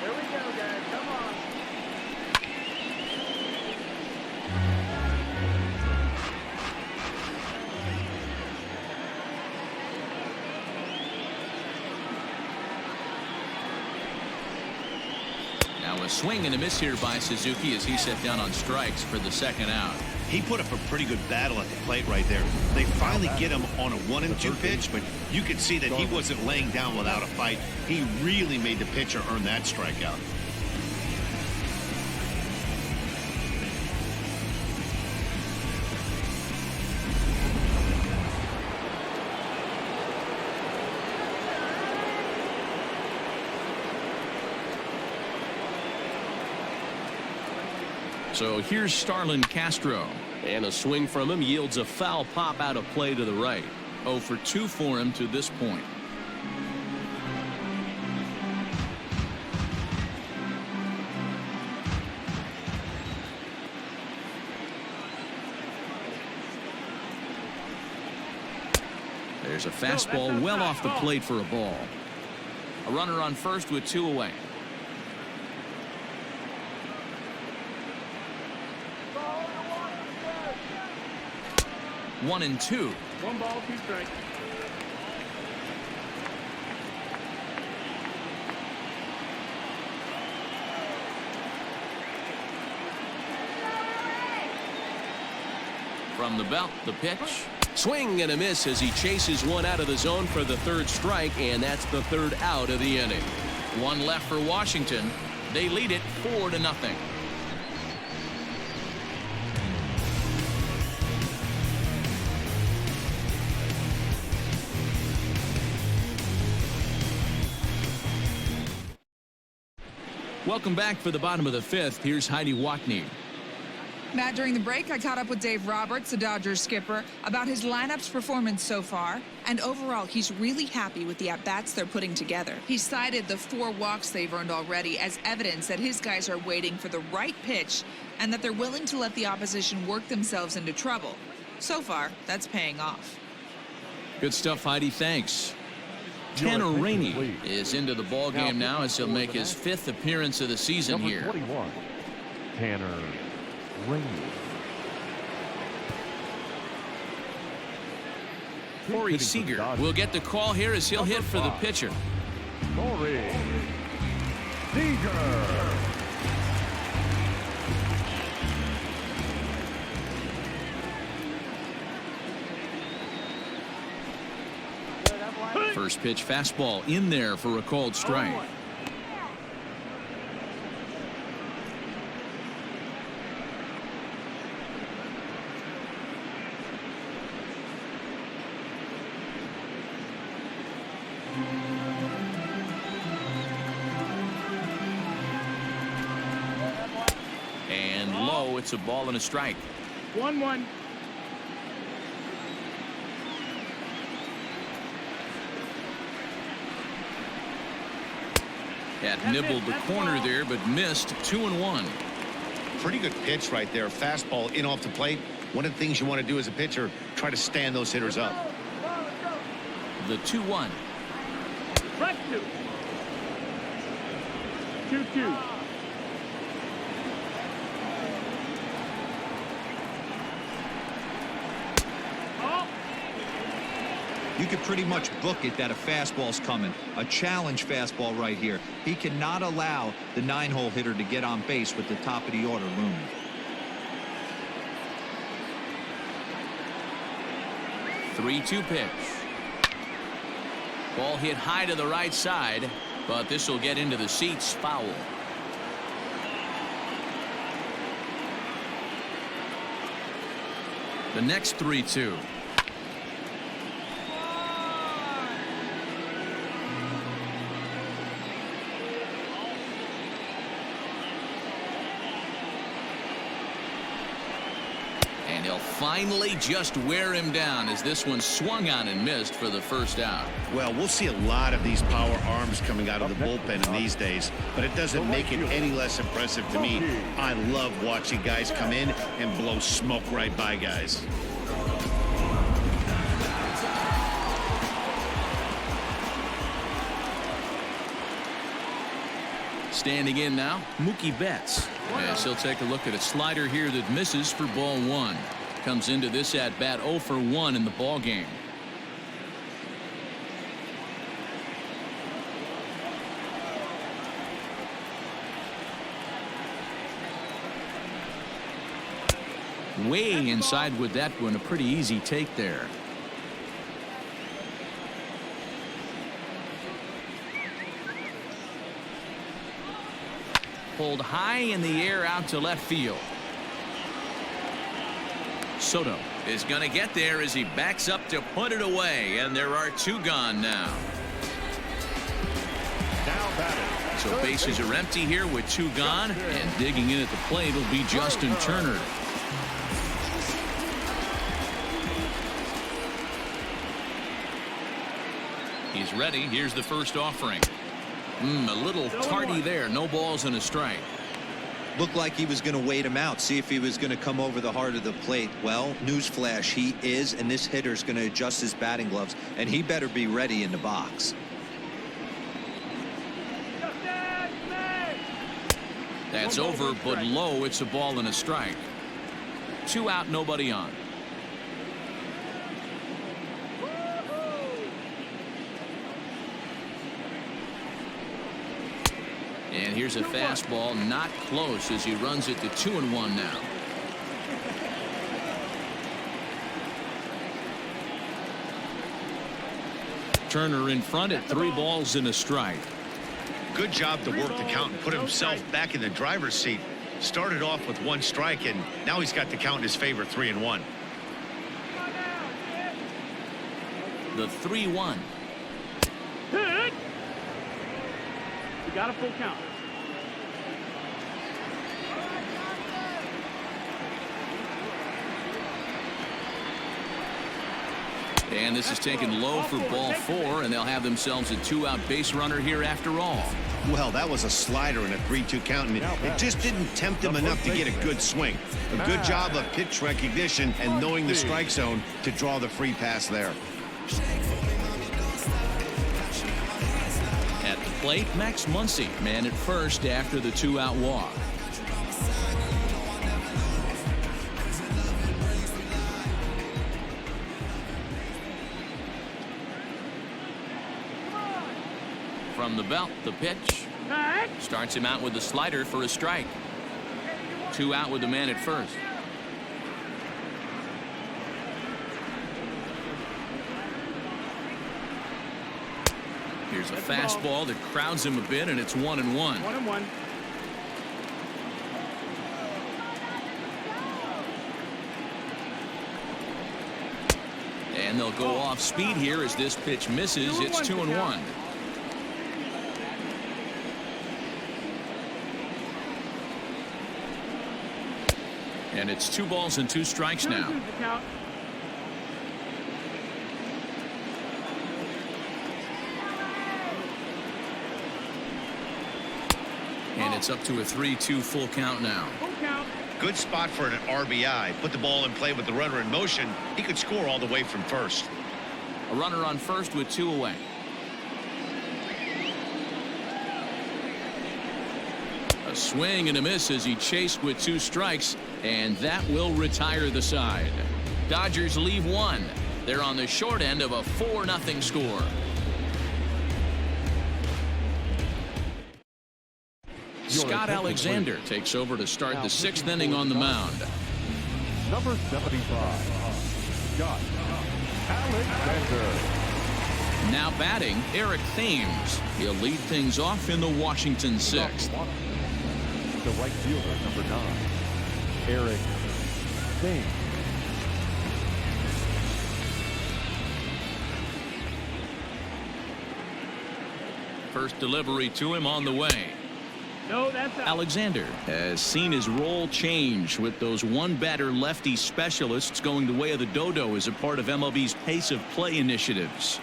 we go, guys. Come on. Now a swing and a miss here by Suzuki as he set down on strikes for the second out. He put up a pretty good battle at the plate right there. They finally get him on a 1-2 pitch, but you could see that he wasn't laying down without a fight. He really made the pitcher earn that strikeout. So here's Starlin Castro, and a swing from him yields a foul pop out of play to the right. 0 for 2 for him to this point. There's a fastball well off the plate for a ball. A runner on first with 2 away. 1-2. 1 ball, 2 strikes. From the belt, the pitch. Swing and a miss as he chases one out of the zone for the 3rd strike, and that's the 3rd out of the inning. 1 left for Washington. They lead it 4-0. Welcome back for the bottom of the 5th. Here's Heidi Wackney. Matt, during the break, I caught up with Dave Roberts, the Dodgers skipper, about his lineup's performance so far. And overall, he's really happy with the at-bats they're putting together. He cited the 4 walks they've earned already as evidence that his guys are waiting for the right pitch and that they're willing to let the opposition work themselves into trouble. So far, that's paying off. Good stuff, Heidi. Thanks. Tanner Rainey is into the ball game now as he'll make his 5th appearance of the season Number here. 21, Tanner Rainey. Corey Seager will get the call here as he'll hit for the pitcher. Corey Seager. First pitch fastball in there for a called strike. And low, it's a ball and a strike. 1-1. Had nibbled the corner there, but missed. 2-1. Pretty good pitch right there. Fastball in off the plate. One of the things you want to do as a pitcher, try to stand those hitters up. The 2-1. Strike 2. 2-2. You could pretty much book it that a fastball's coming. A challenge fastball right here. He cannot allow the 9-hole hitter to get on base with the top of the order looming. Three-two pitch. Ball hit high to the right side, but this will get into the seats. Foul. The next 3-2. And he'll finally just wear him down as this one swung on and missed for the first out. Well, we'll see a lot of these power arms coming out of the bullpen in these days, but it doesn't make it any less impressive to me. I love watching guys come in and blow smoke right by guys. Standing in now, Mookie Betts. As he'll take a look at a slider here that misses for ball 1. Comes into this at bat 0 for 1 in the ball game. Way inside with that one, a pretty easy take there. Pulled high in the air out to left field. Soto is going to get there as he backs up to put it away, and there are 2 gone now. So bases are empty here with 2 gone, and digging in at the plate will be Justin Turner. He's ready. Here's the first offering. A little tardy there. No balls and a strike. Looked like he was going to wait him out, see if he was going to come over the heart of the plate. Well, newsflash, he is, and this hitter's going to adjust his batting gloves, and he better be ready in the box. That's over, but low. It's a ball and a strike. 2 out, nobody on. And here's a fastball, not close, as he runs it to 2-1 now. Turner in front at 3 balls and a strike. Good job to work the count and put himself back in the driver's seat. Started off with 1 strike, and now he's got the count in his favor, 3-1. The 3-1. Hit! You got a full count. And this is taken low for ball 4, and they'll have themselves a 2-out base runner here after all. Well, that was a slider in a 3-2 count, and it just didn't tempt him enough to get a good swing. A good job of pitch recognition and knowing the strike zone to draw the free pass there. At the plate, Max Muncy, man at first after the 2-out walk. From the belt, the pitch. Starts him out with the slider for a strike. 2 out with the man at first. Here's a fastball that crowds him a bit, and it's 1-1. 1-1. And they'll go off speed here as this pitch misses. It's 2-1. And it's 2 balls and 2 strikes now. And it's up to a 3-2 full count now. Good spot for an RBI. Put the ball in play with the runner in motion. He could score all the way from first. A runner on first with 2 away. A swing and a miss as he chased with 2 strikes, and that will retire the side. Dodgers leave 1. They're on the short end of a 4-0 score. Scott Alexander takes over to start the 6th inning on the mound. Number 75, Scott Alexander. Now batting, Eric Thames. He'll lead things off in the Washington 6th. The right fielder, number 9, Eric Thames. First delivery to him on the way. No, that's out. Alexander has seen his role change with those one-batter lefty specialists going the way of the dodo as a part of MLB's pace of play initiatives.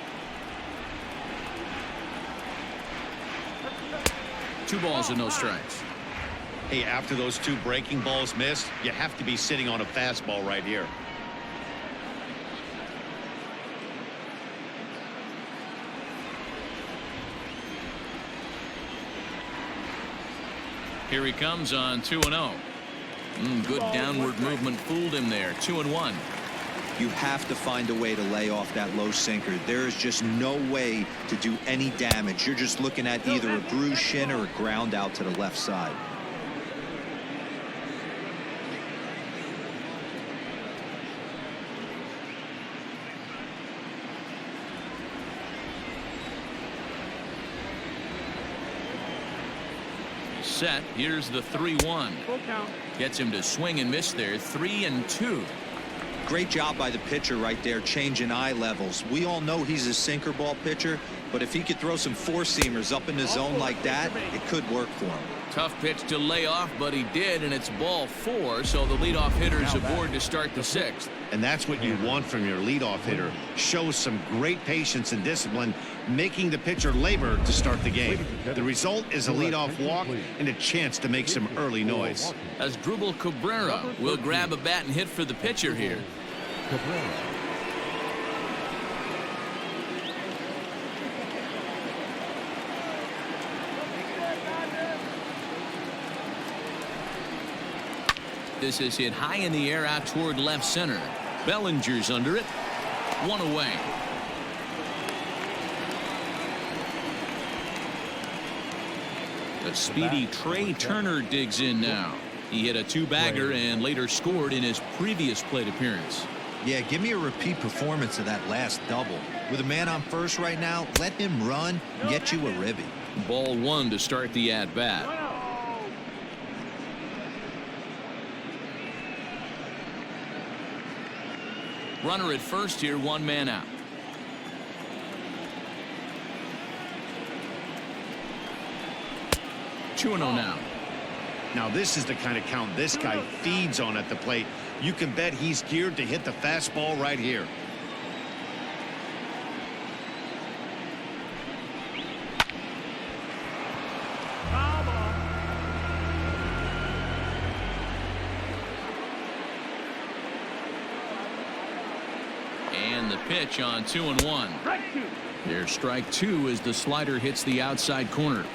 2 balls and no strikes. Hey, after those 2 breaking balls missed, you have to be sitting on a fastball right here. Here he comes on 2-0. Good downward movement fooled him there. 2-1. You have to find a way to lay off that low sinker. There is just no way to do any damage. You're just looking at either a bruised shin or a ground out to the left side. Set. Here's the 3-1. Full count. Gets him to swing and miss there. 3-2. Great job by the pitcher right there, changing eye levels. We all know he's a sinker ball pitcher, but if he could throw some 4-seamers up in the zone like that, it could work for him. Tough pitch to lay off, but he did, and it's ball 4, so the leadoff hitter's aboard to start the 6th. And that's what you want from your leadoff hitter. Shows some great patience and discipline, making the pitcher labor to start the game. The result is a leadoff walk and a chance to make some early noise. As Drupal Cabrera will grab a bat and hit for the pitcher here. Cabrera. This is hit high in the air out toward left center. Bellinger's under it. 1 away. The speedy Trey Turner digs in now. He hit a 2-bagger and later scored in his previous plate appearance. Yeah, give me a repeat performance of that last double. With a man on first right now, let him run, get you a ribby. Ball 1 to start the at-bat. Runner at first here, 1 man out. Two and 0 now. Now this is the kind of count this guy feeds on at the plate. You can bet he's geared to hit the fastball right here. And the pitch on 2-1. There's strike 2 as the slider hits the outside corner.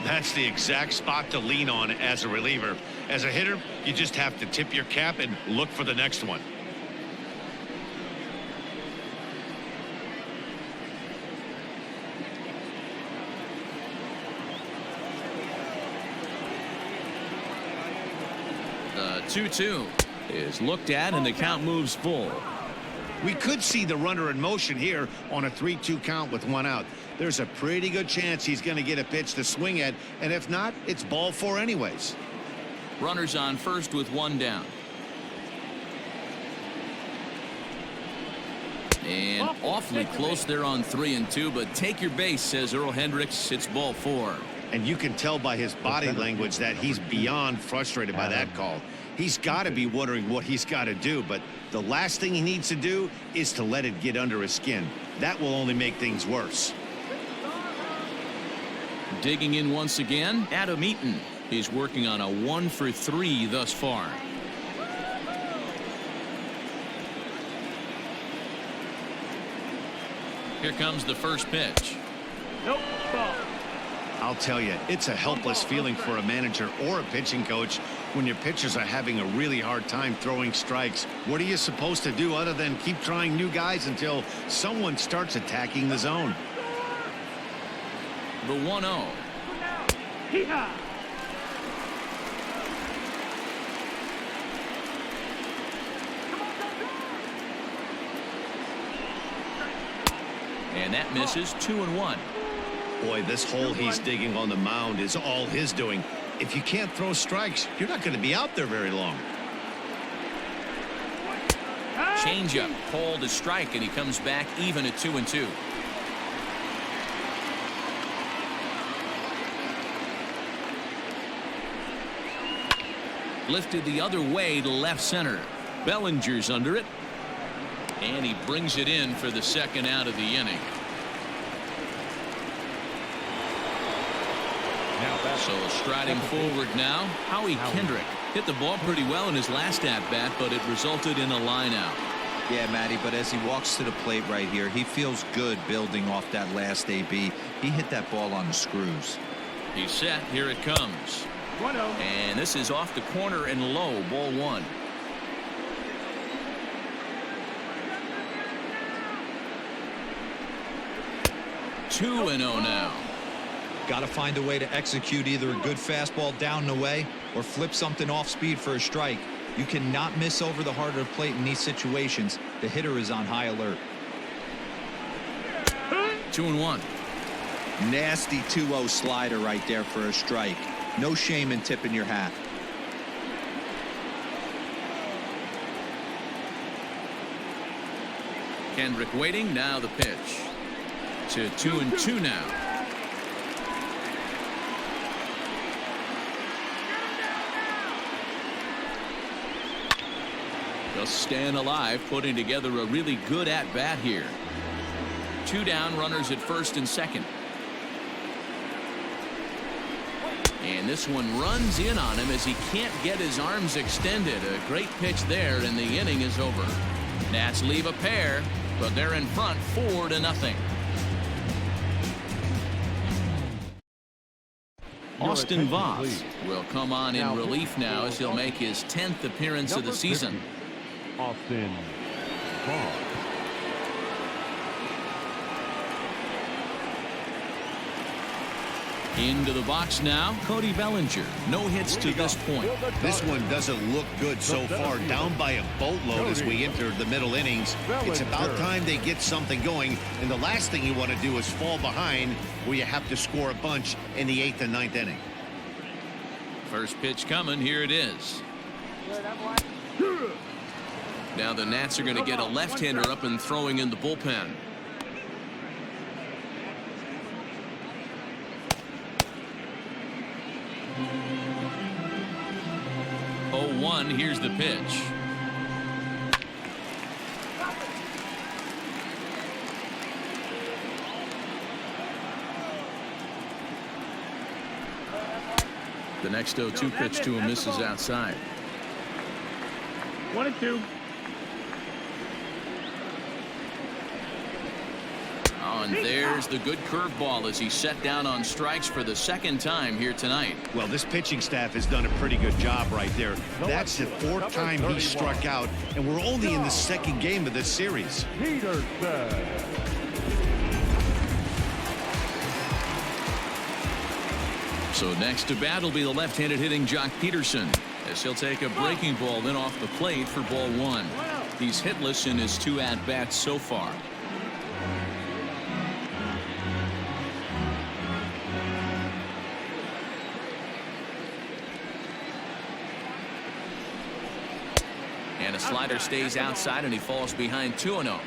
That's the exact spot to lean on as a reliever. As a hitter, you just have to tip your cap and look for the next one. The 2-2 is looked at and the count moves full. We could see the runner in motion here on a 3-2 count with 1 out. There's a pretty good chance he's going to get a pitch to swing at, and if not, it's ball 4 anyways. Runners on first with 1 down. And awfully close there on 3-2, but take your base, says Earl Hendricks. It's ball 4. And you can tell by his body language that he's beyond frustrated by that call. He's got to be wondering what he's got to do, but the last thing he needs to do is to let it get under his skin. That will only make things worse. Digging in once again, Adam Eaton. He's working on a 1 for 3 thus far. Here comes the first pitch. Nope, ball. I'll tell you, it's a helpless feeling for a manager or a pitching coach when your pitchers are having a really hard time throwing strikes. What are you supposed to do other than keep trying new guys until someone starts attacking the zone? The 1-0. Hee-haw. And that misses. 2-1. Boy, this hole he's digging on the mound is all his doing. If you can't throw strikes, you're not going to be out there very long. Changeup called a strike, and he comes back even at 2-2. lifted the other way to left center. Bellinger's under it. And he brings it in for the second out of the inning. So striding forward now, Howie Kendrick hit the ball pretty well in his last at-bat, but it resulted in a line out. Yeah, Matty, but as he walks to the plate right here, he feels good building off that last AB. He hit that ball on the screws. He's set. Here it comes. 1-0. And this is off the corner and low. Ball one. Two and 0 now. Got to find a way to execute either a good fastball down the way or flip something off speed for a strike. You cannot miss over the heart of the plate in these situations. The hitter is on high alert. 2-1. Nasty 2-0 slider right there for a strike. No shame in tipping your hat. Kendrick waiting. Now the pitch. To 2-2 now. Just staying alive, putting together a really good at-bat here. 2 down, runners at first and second. And this one runs in on him as he can't get his arms extended. A great pitch there, and the inning is over. Nats leave a pair, but they're in front 4-0. Austin Voss will come on in relief now as he'll make his 10th appearance of the season. Austin Voss. Into the box now, Cody Bellinger. No hits to this point. This one doesn't look good so far. Down by a boatload as we enter the middle innings. It's about time they get something going. And the last thing you want to do is fall behind where you have to score a bunch in the 8th and 9th inning. First pitch coming. Here it is. Now the Nats are going to get a left-hander up and throwing in the bullpen. Here's the pitch. The next 0-2 pitch to him misses outside. 1-2. Oh, and there's the good curveball as he's set down on strikes for the second time here tonight. Well, this pitching staff has done a pretty good job right there. That's the 4th time he struck out, and we're only in the 2nd game of this series. So next to bat will be the left-handed hitting Jock Peterson as he'll take a breaking ball then off the plate for ball one. He's hitless in his 2 at-bats so far. And a slider stays outside and he falls behind 2-0.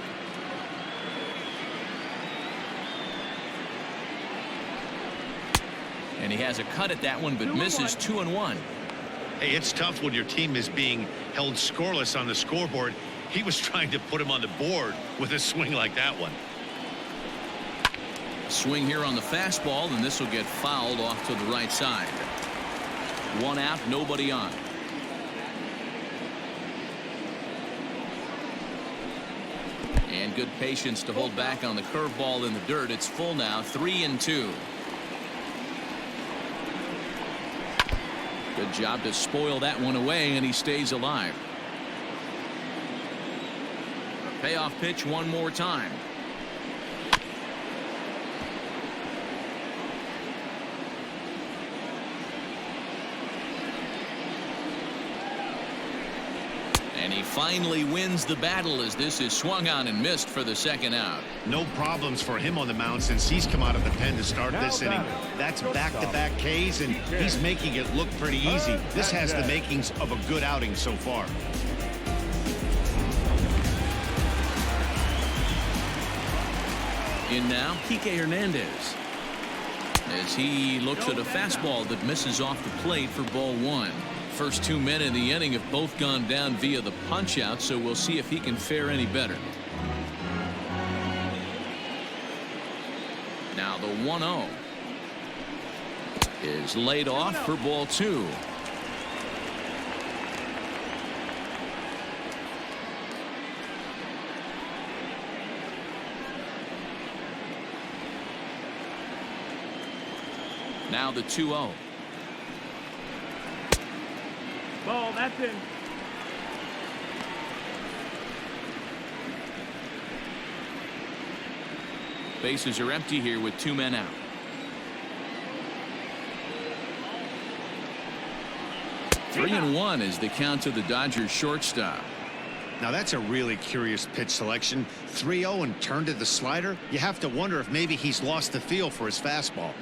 And he has a cut at that one, but misses 2-1. Hey, it's tough when your team is being held scoreless on the scoreboard. He was trying to put him on the board with a swing like that one. Swing here on the fastball, and this will get fouled off to the right side. 1 out, nobody on. And good patience to hold back on the curveball in the dirt. It's full now, 3-2. Good job to spoil that one away, and he stays alive. Payoff pitch one more time. And he finally wins the battle as this is swung on and missed for the second out. No problems for him on the mound since he's come out of the pen to start this inning. That's back-to-back Ks, and he's making it look pretty easy. This has the makings of a good outing so far. In now, Kike Hernandez. As he looks at a fastball that misses off the plate for ball one. First 2 men in the inning have both gone down via the punch out, so we'll see if he can fare any better. Now the 1-0 is laid off for ball 2. Now the 2-0. Ball, that's in. Bases are empty here with 2 men out. Three and 1 is the count to the Dodgers shortstop. Now that's a really curious pitch selection. 3-0 and turned to the slider. You have to wonder if maybe he's lost the feel for his fastball.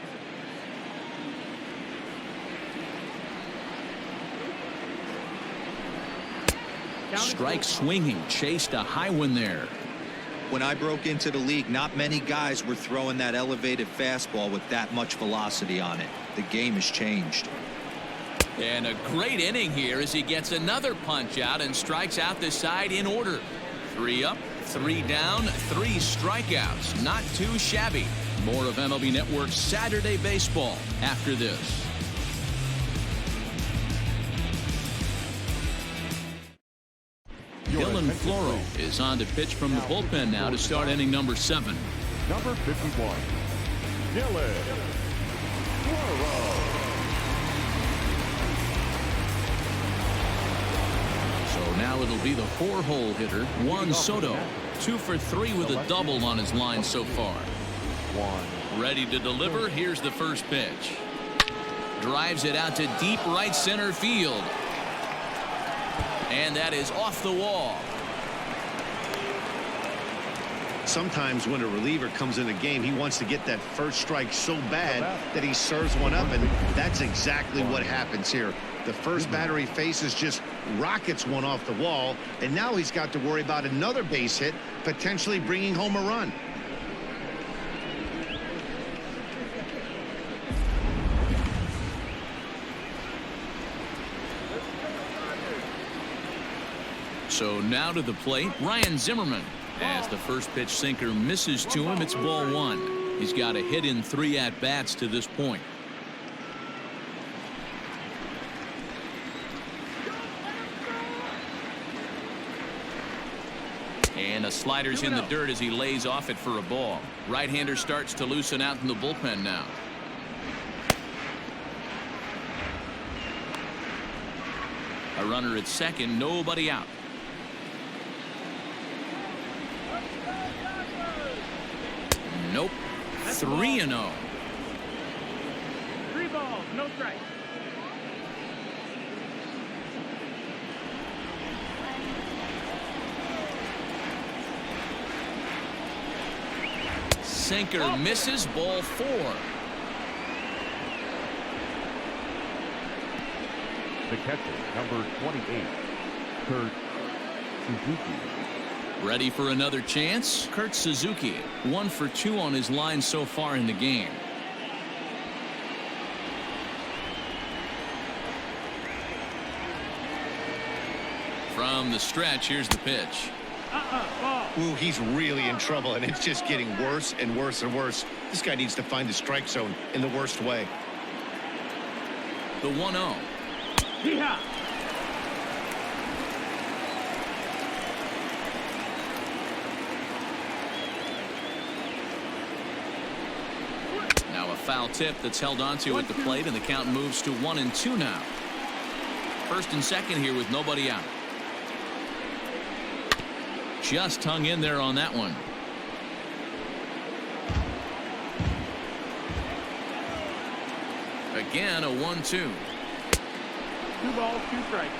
Strike swinging, chased a high one there. When I broke into the league, not many guys were throwing that elevated fastball with that much velocity on it. The game has changed. And a great inning here as he gets another punch out and strikes out the side in order. 3 up, 3 down, 3 strikeouts. Not too shabby. More of MLB Network's Saturday Baseball after this. Dylan Floro is on to pitch from the bullpen now to start inning number 7. Number 51, Dylan Floro. So now it'll be the 4-hole hitter, Juan Soto. 2 for 3 with a double on his line so far. Ready to deliver. Here's the first pitch. Drives it out to deep right center field. And that is off the wall. Sometimes when a reliever comes in a game, he wants to get that first strike so bad that he serves one up, and that's exactly what happens here. The first batter he faces just rockets one off the wall, and now he's got to worry about another base hit, potentially bringing home a run. So now to the plate, Ryan Zimmerman. As the first pitch sinker misses to him, it's ball 1. He's got a hit in 3 at-bats to this point. And a slider's in the dirt as he lays off it for a ball. Right-hander starts to loosen out in the bullpen now. A runner at second, nobody out. Nope. 3-0. 3 balls, no strikes. Sinker misses, ball 4. The catcher, number 28, Kurt Suzuki. Ready for another chance? Kurt Suzuki, 1 for 2 on his line so far in the game. From the stretch, here's the pitch. Ball. Ooh, he's really in trouble, and it's just getting worse and worse and worse. This guy needs to find the strike zone in the worst way. The 1-0. Hee-haw. Now a foul tip that's held onto at the plate, and the count moves to 1-2 now. First and second here with nobody out. Just hung in there on that one. Again, a 1-2. 2 balls, 2 strikes.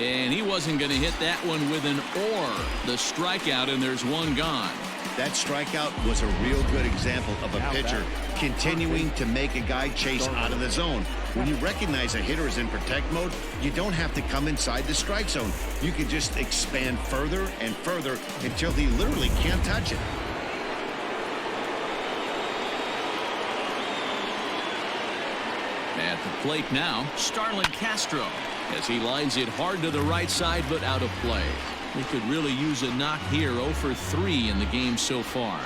And he wasn't going to hit that one with an or. The strikeout, and there's one gone. That strikeout was a real good example of a pitcher continuing to make a guy chase out of the zone. When you recognize a hitter is in protect mode, you don't have to come inside the strike zone. You can just expand further and further until he literally can't touch it. At the plate now, Starlin Castro, as he lines it hard to the right side but out of play. He could really use a knock here. 0 for 3 in the game so far.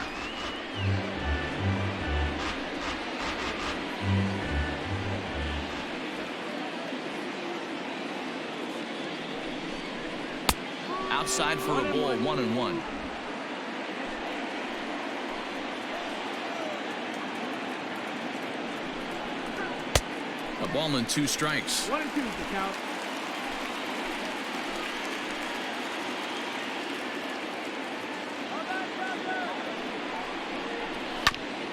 Outside for a ball, 1-1. A ball and 2 strikes. 1 and 2 is the count.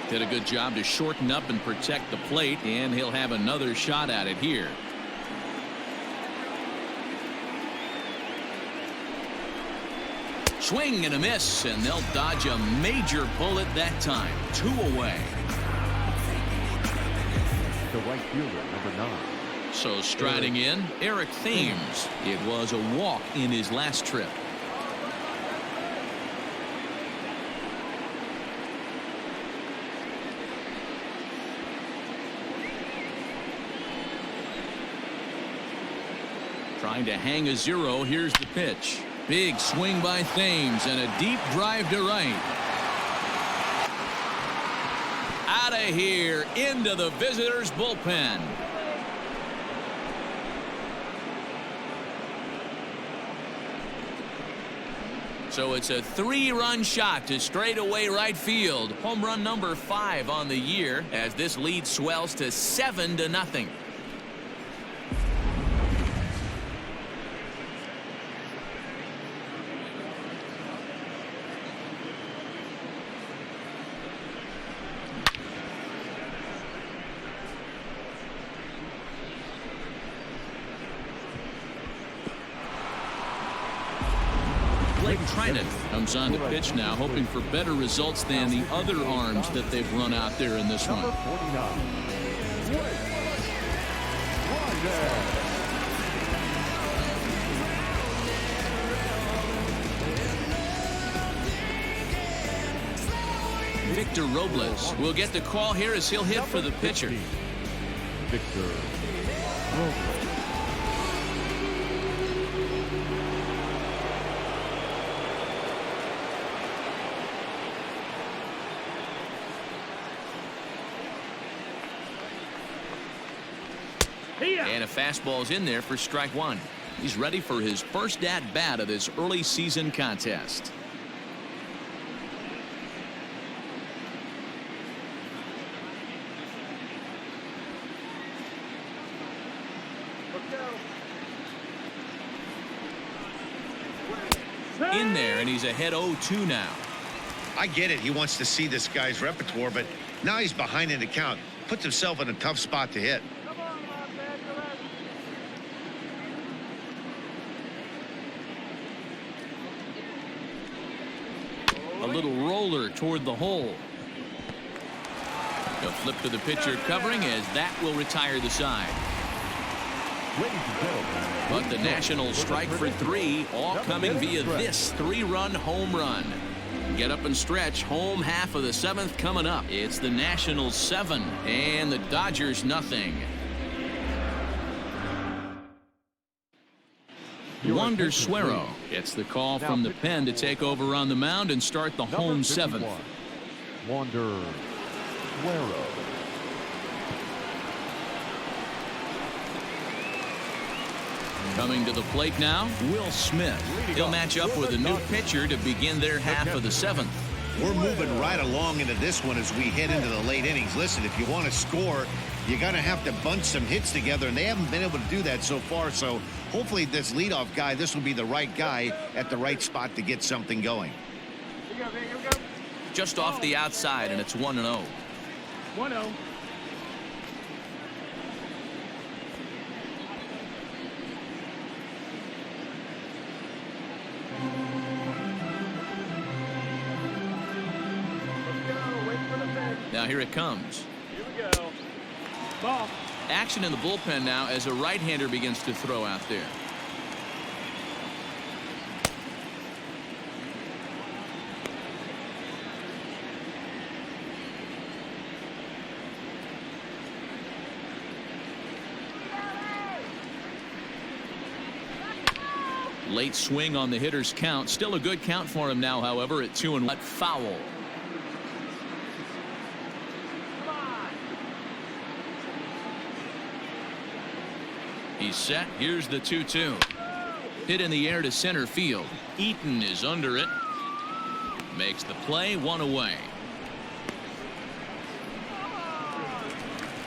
Did a good job to shorten up and protect the plate, and he'll have another shot at it here. Swing and a miss, and they'll dodge a major bullet that time. 2 away. The right fielder, number 9. So striding in, Eric Thames. It was a walk in his last trip. Trying to hang a 0. Here's the pitch. Big swing by Thames and a deep drive to right. Out of here into the visitors' bullpen. So it's a 3-run shot to straightaway right field. Home run number 5 on the year as this lead swells to 7-0. Trinan comes on the pitch now, hoping for better results than the other arms that they've run out there in this one. Victor Robles will get the call here as he'll hit for the pitcher. Victor Robles. And a fastball's in there for strike 1. He's ready for his first at-bat of this early season contest. In there, and he's ahead 0-2 now. I get it. He wants to see this guy's repertoire, but now he's behind in the count. Puts himself in a tough spot to hit. A little roller toward the hole. A flip to the pitcher covering as that will retire the side. But the Nationals strike for 3, all coming via this 3-run home run. Get up and stretch. Home half of the 7th coming up. It's the Nationals 7 and the Dodgers nothing. Wander Suero gets the call from the pen to take over on the mound and start the home 7th. Wander Suero. Coming to the plate now, Will Smith. He'll match up with a new pitcher to begin their half of the 7th. We're moving right along into this one as we head into the late innings. Listen, if you want to score, you're going to have to bunch some hits together, and they haven't been able to do that so far. So hopefully this leadoff guy, this will be the right guy at the right spot to get something going. Here we go. Just off the outside, and it's 1-0. 1-0. Now here it comes. Here we go. Ball. Action in the bullpen now as a right-hander begins to throw out there. Late swing on the hitter's count. Still a good count for him now, however, at 2-1. Foul. He's set. Here's the 2-2. Hit in the air to center field. Eaton is under it. Makes the play, 1 away.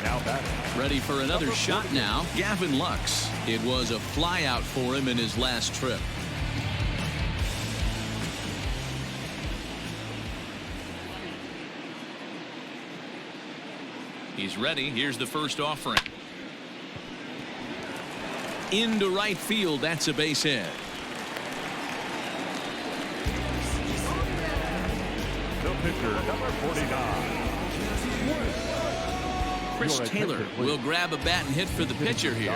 Now batting. Ready for another shot now. Gavin Lux. It was a flyout for him in his last trip. He's ready. Here's the first offering. Into right field. That's a base hit. The pitcher, number 49. Chris Taylor will grab a bat and hit for the pitcher here.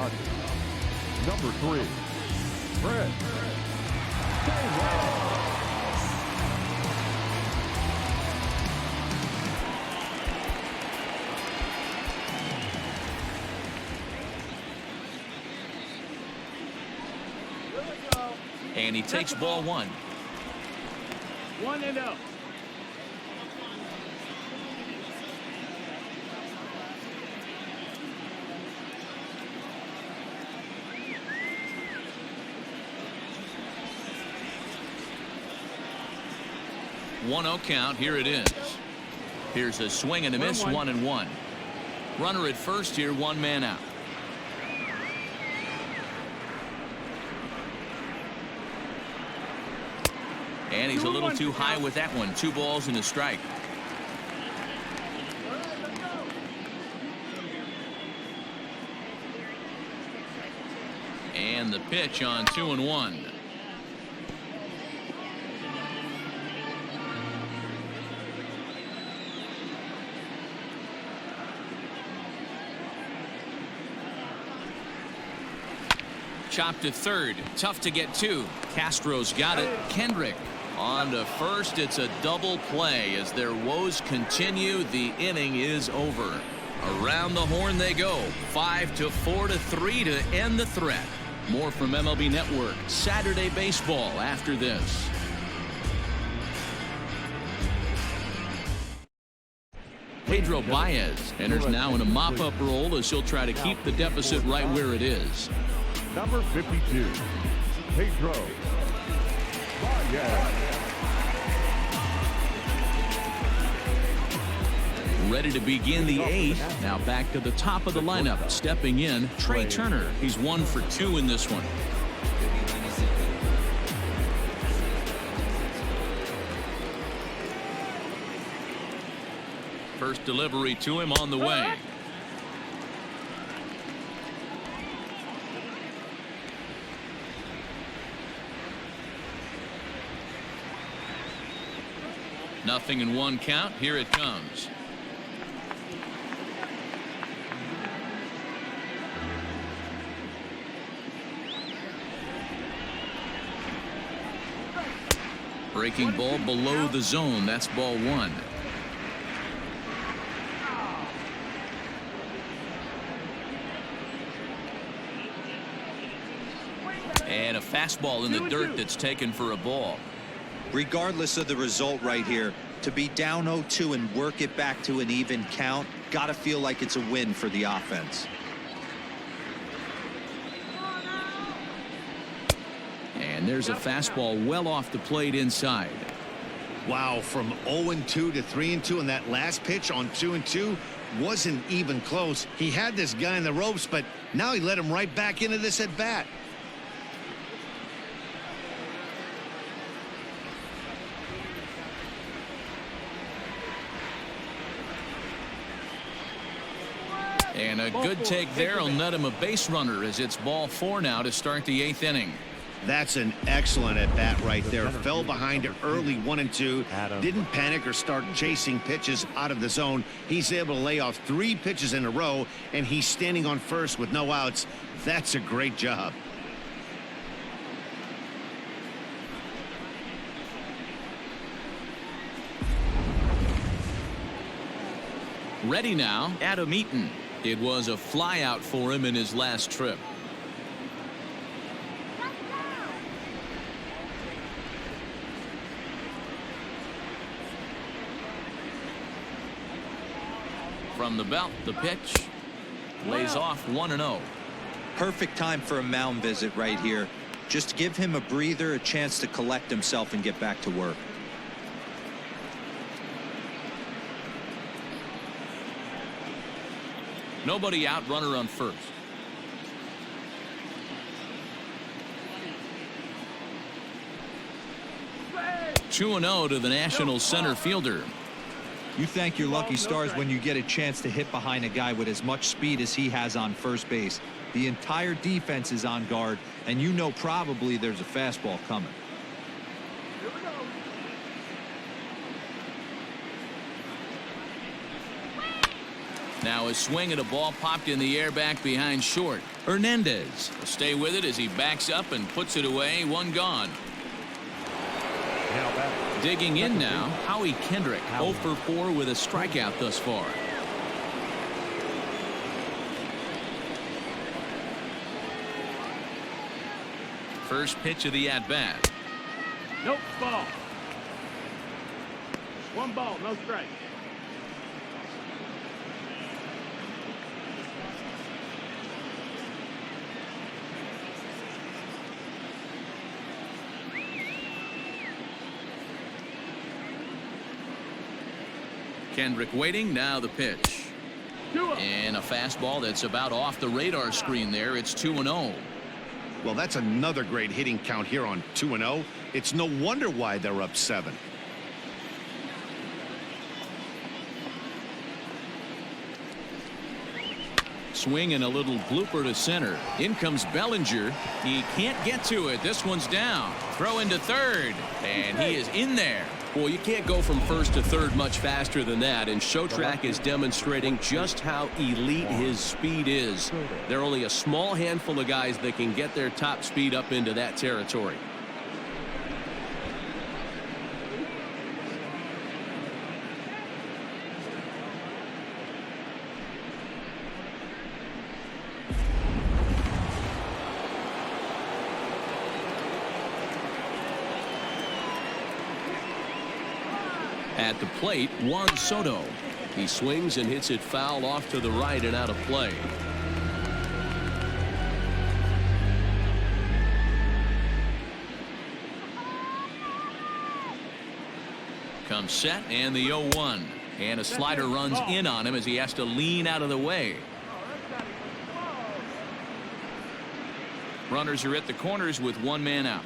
Number 3, Fred. And he takes ball 1. 1-0. One-oh count. Here it is. Here's a swing and a miss. 1-1. Runner at first here. 1 man out. And he's a little too high with that one. 2 balls and a strike. And the pitch on 2-1. Chopped to third. Tough to get to. Castro's got it. Kendrick on to first. It's a double play as their woes continue. The inning is over. Around the horn they go. 5-4-3 to end the threat. More from MLB Network Saturday Baseball after this. Pedro Baez enters now in a mop-up role as he'll try to keep the deficit right where it is. Number 52, Pedro Baez. Ready to begin the 8th. Now back to the top of the lineup. Stepping in, Trey Turner. He's 1 for 2 in this one. First delivery to him on the way. Nothing in 1 count. Here it comes. Breaking ball below the zone. That's ball 1. And a fastball in the dirt that's taken for a ball. Regardless of the result right here, to be down 0-2 and work it back to an even count, gotta feel like it's a win for the offense. And there's a fastball well off the plate inside. Wow, from 0-2 to 3-2, and that last pitch on 2-2 wasn't even close. He had this guy in the ropes, but now he let him right back into this at bat. And a good take there will net him a base runner as it's ball 4 now to start the 8th inning. That's an excellent at bat right there. Fell behind early 1-2. Didn't panic or start chasing pitches out of the zone. He's able to lay off 3 pitches in a row, and he's standing on first with no outs. That's a great job. Ready now, Adam Eaton. It was a flyout for him in his last trip. From the belt, the pitch lays off 1-0. Perfect time for a mound visit right here. Just give him a breather, a chance to collect himself and get back to work. Nobody out, runner on first. Two 2-0 to the Nationals center fielder. You thank your lucky stars when you get a chance to hit behind a guy with as much speed as he has on first base. The entire defense is on guard, and you know probably there's a fastball coming. Now a swing and a ball popped in the air back behind short. Hernandez will stay with it as he backs up and puts it away. One gone. Digging in now, Howie Kendrick, 0 for 4 with a strikeout thus far. First pitch of the at-bat. Nope, ball. 1 ball, no strike. Kendrick waiting. Now the pitch. And a fastball that's about off the radar screen there. It's 2-0. Well, that's another great hitting count here on 2-0. It's no wonder why they're up 7. Swing and a little blooper to center. In comes Bellinger. He can't get to it. This one's down. Throw into third. And he is in there. Well, you can't go from first to third much faster than that, and Showtrack is demonstrating just how elite his speed is. There are only a small handful of guys that can get their top speed up into that territory. At the plate, Juan Soto. He swings and hits it foul off to the right and out of play. Comes set and the 0-1. And a slider runs in on him as he has to lean out of the way. Runners are at the corners with 1 man out.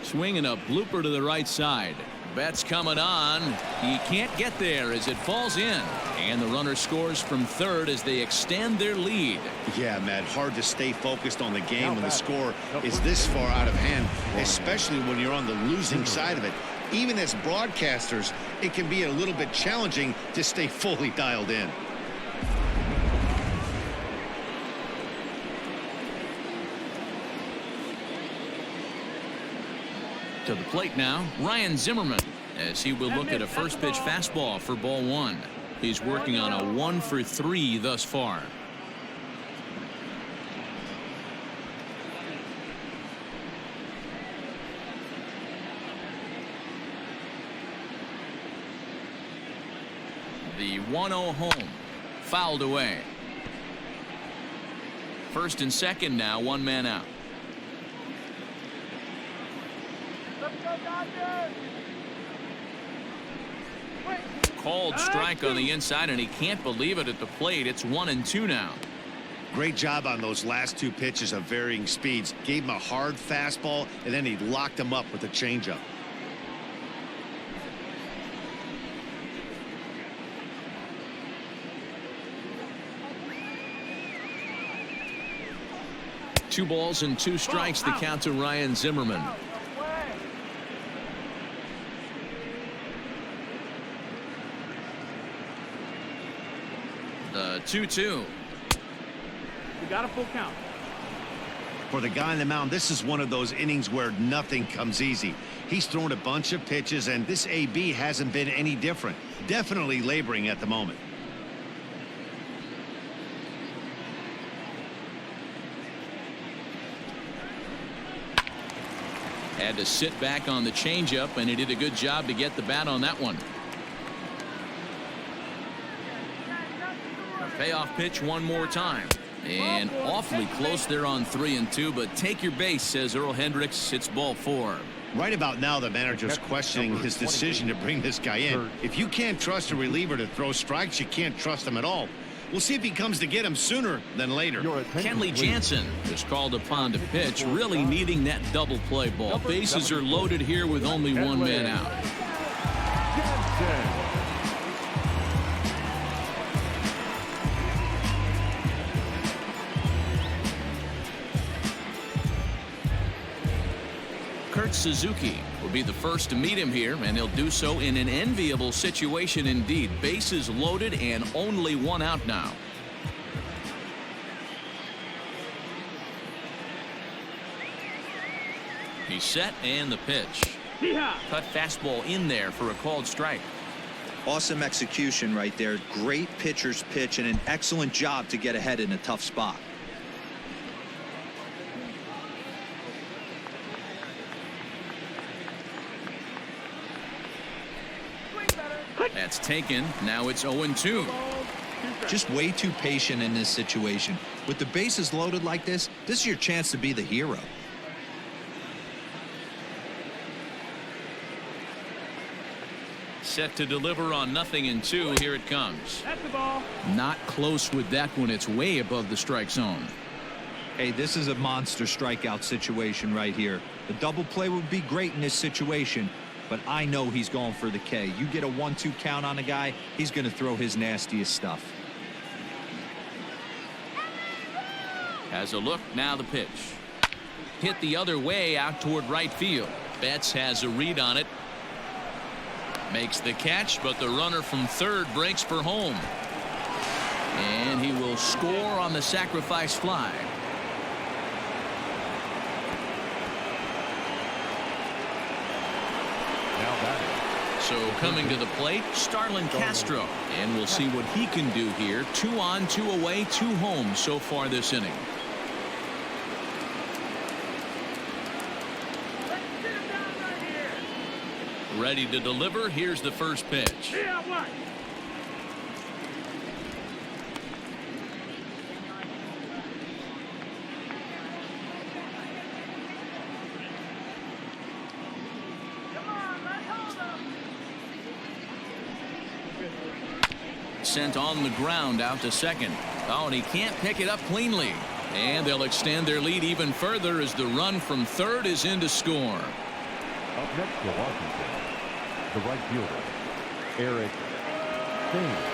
Swing and a blooper to the right side. Betts coming on. He can't get there as it falls in. And the runner scores from third as they extend their lead. Yeah, Matt, hard to stay focused on the game when the score is this far out of hand, especially when you're on the losing side of it. Even as broadcasters, it can be a little bit challenging to stay fully dialed in. To the plate now, Ryan Zimmerman, as he will look at a first pitch fastball for ball 1. He's working on a 1 for 3 thus far. The 1-0 home, fouled away. First and second now, 1 man out. Called strike on the inside, and he can't believe it at the plate. It's 1-2 now. Great job on those last 2 pitches of varying speeds. Gave him a hard fastball, and then he locked him up with a changeup. 2 balls and 2 strikes, the count to Ryan Zimmerman. The 2-2. We got a full count. For the guy on the mound, this is one of those innings where nothing comes easy. He's thrown a bunch of pitches, and this AB hasn't been any different. Definitely laboring at the moment. Had to sit back on the changeup, and he did a good job to get the bat on that one. A payoff pitch one more time. And awfully close there on 3-2, but take your base, says Earl Hendricks. It's ball 4. Right about now, the manager's questioning his decision to bring this guy in. If you can't trust a reliever to throw strikes, you can't trust him at all. We'll see if he comes to get him sooner than later. Kenley Jansen is called upon to pitch, really needing that double play ball. Bases are loaded here with only 1 man out. Kurt Suzuki will be the first to meet him here, and he'll do so in an enviable situation indeed. Bases loaded and only 1 out now. He's set, and the pitch. Cut fastball in there for a called strike. Awesome execution right there. Great pitcher's pitch and an excellent job to get ahead in a tough spot. That's taken. Now it's 0-2. Just way too patient in this situation. With the bases loaded like this is your chance to be the hero. Set to deliver on 0-2. Here it comes. That's the ball. Not close with that one. It's way above the strike zone. Hey, this is a monster strikeout situation right here. The double play would be great in this situation, but I know he's going for the K. You get a 1-2 count on a guy, he's going to throw his nastiest stuff. Has a look. Now the pitch. Hit the other way out toward right field. Betts has a read on it. Makes the catch, but the runner from third breaks for home. And he will score on the sacrifice fly. So coming to the plate, Starlin Castro. And we'll see what he can do here. 2 on, 2 away, 2 home so far this inning. Ready to deliver. Here's the first pitch. Sent on the ground out to second. Oh, and he can't pick it up cleanly. And they'll extend their lead even further as the run from third is in to score. Up next for Washington, the right fielder, Thames.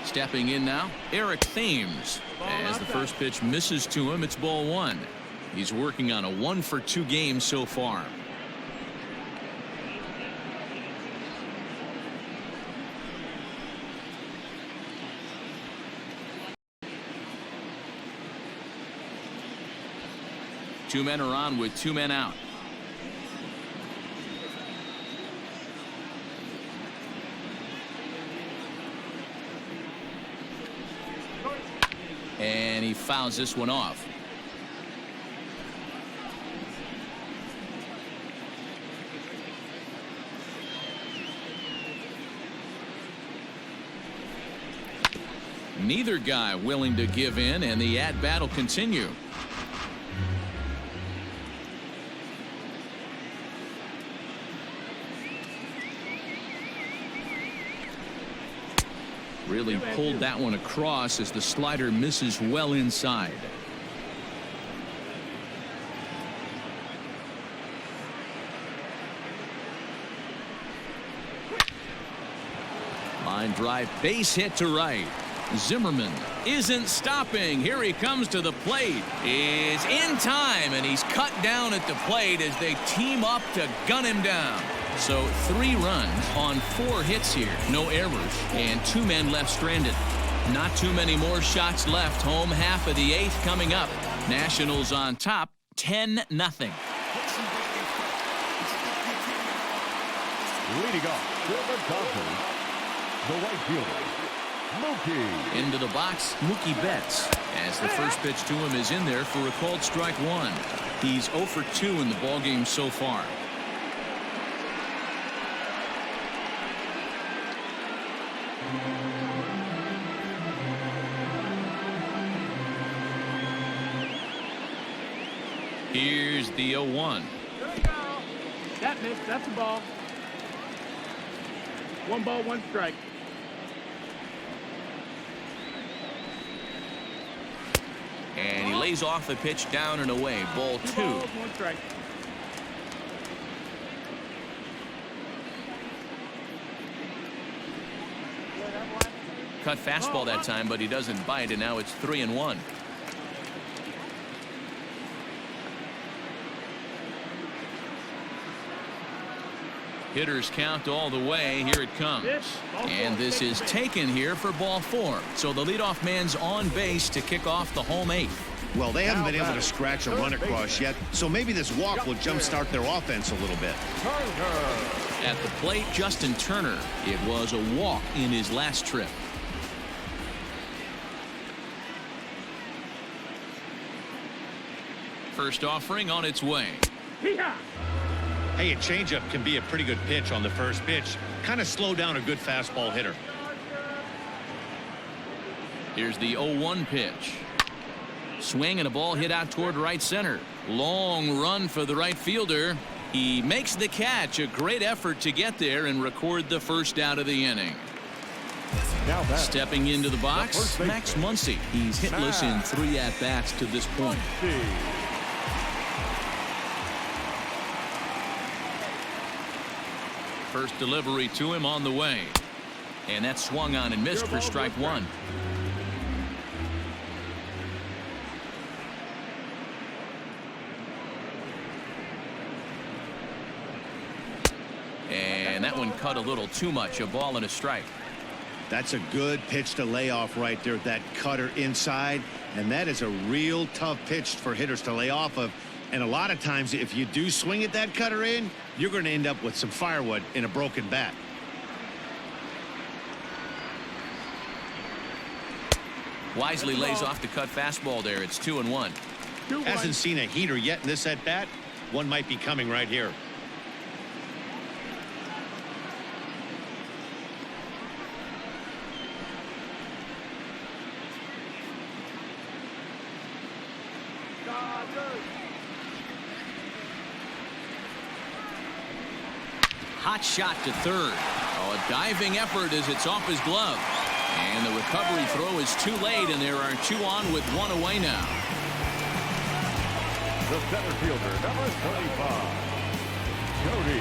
Stepping in now, Thames. As the first pitch misses to him, it's ball 1. He's working on a 1-for-2 game so far. Two men are on with 2 men out. And he fouls this one off. Neither guy willing to give in, and the at-bat will continue. Really pulled that one across as the slider misses well inside. Line drive, base hit to right. Zimmerman isn't stopping. Here he comes to the plate. Is in time, and he's cut down at the plate as they team up to gun him down. So 3 runs on 4 hits here. No errors, and 2 men left stranded. Not too many more shots left. Home half of the 8th coming up. Nationals on top, 10-0. Leading off, the Dodgers, the right fielder, Mookie. Into the box, Mookie Betts, as the first pitch to him is in there for a called strike 1. He's 0 for 2 in the ballgame so far. Here's the 0-1. There we go. That missed. That's a ball. 1 ball, 1 strike. And he lays off the pitch down and away. Ball 2. 2 balls, 1 strike. Cut fastball that time, but he doesn't bite, and now it's 3-1. Hitters count all the way. Here it comes. And this is taken here for ball 4. So the leadoff man's on base to kick off the home 8th. Well, they haven't been able to scratch a run across yet, so maybe this walk will jumpstart their offense a little bit. At the plate, Justin Turner. It was a walk in his last trip. First offering on its way. Hey, a changeup can be a pretty good pitch on the first pitch. Kind of slow down a good fastball hitter. Here's the 0-1 pitch. Swing and a ball hit out toward right center. Long run for the right fielder. He makes the catch. A great effort to get there and record the first out of the inning. Stepping into the box, Max Muncy. He's hitless in 3 at-bats to this point. First delivery to him on the way. And that swung on and missed for strike 1. And that one cut a little too much. A ball and a strike. That's a good pitch to lay off right there. That cutter inside. And that is a real tough pitch for hitters to lay off of. And a lot of times, if you do swing at that cutter in, you're going to end up with some firewood in a broken bat. Wisely lays off the cut fastball there. It's 2-1. Hasn't seen a heater yet in this at bat. One might be coming right here. Hot shot to third. Oh, a diving effort as it's off his glove. And the recovery throw is too late, and there are 2 on with 1 away now. The center fielder, number 35, Cody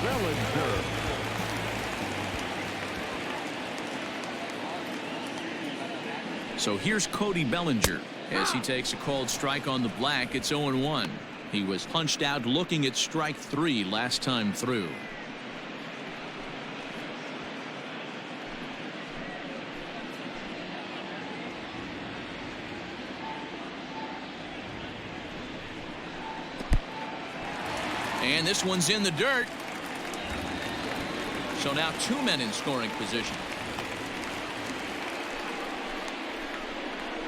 Bellinger. So here's Cody Bellinger as he takes a called strike on the black. It's 0-1. He was punched out looking at strike 3 last time through. And this one's in the dirt. So now 2 men in scoring position.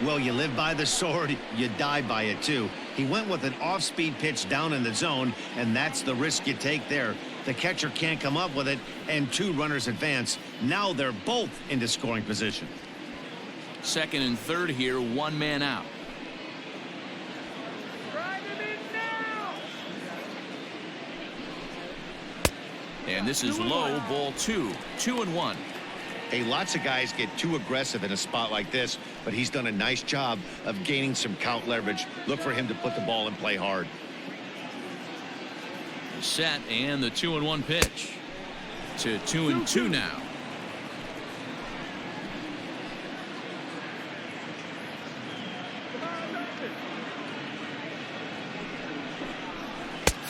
Well, you live by the sword, you die by it too. He went with an off-speed pitch down in the zone, and that's the risk you take there. The catcher can't come up with it, and 2 runners advance. Now they're both into scoring position. Second and third here, 1 man out. And this is low, ball 2. 2-1. Hey, lots of guys get too aggressive in a spot like this, but he's done a nice job of gaining some count leverage. Look for him to put the ball in play hard. Set, and the 2-1 pitch. To 2-2 now.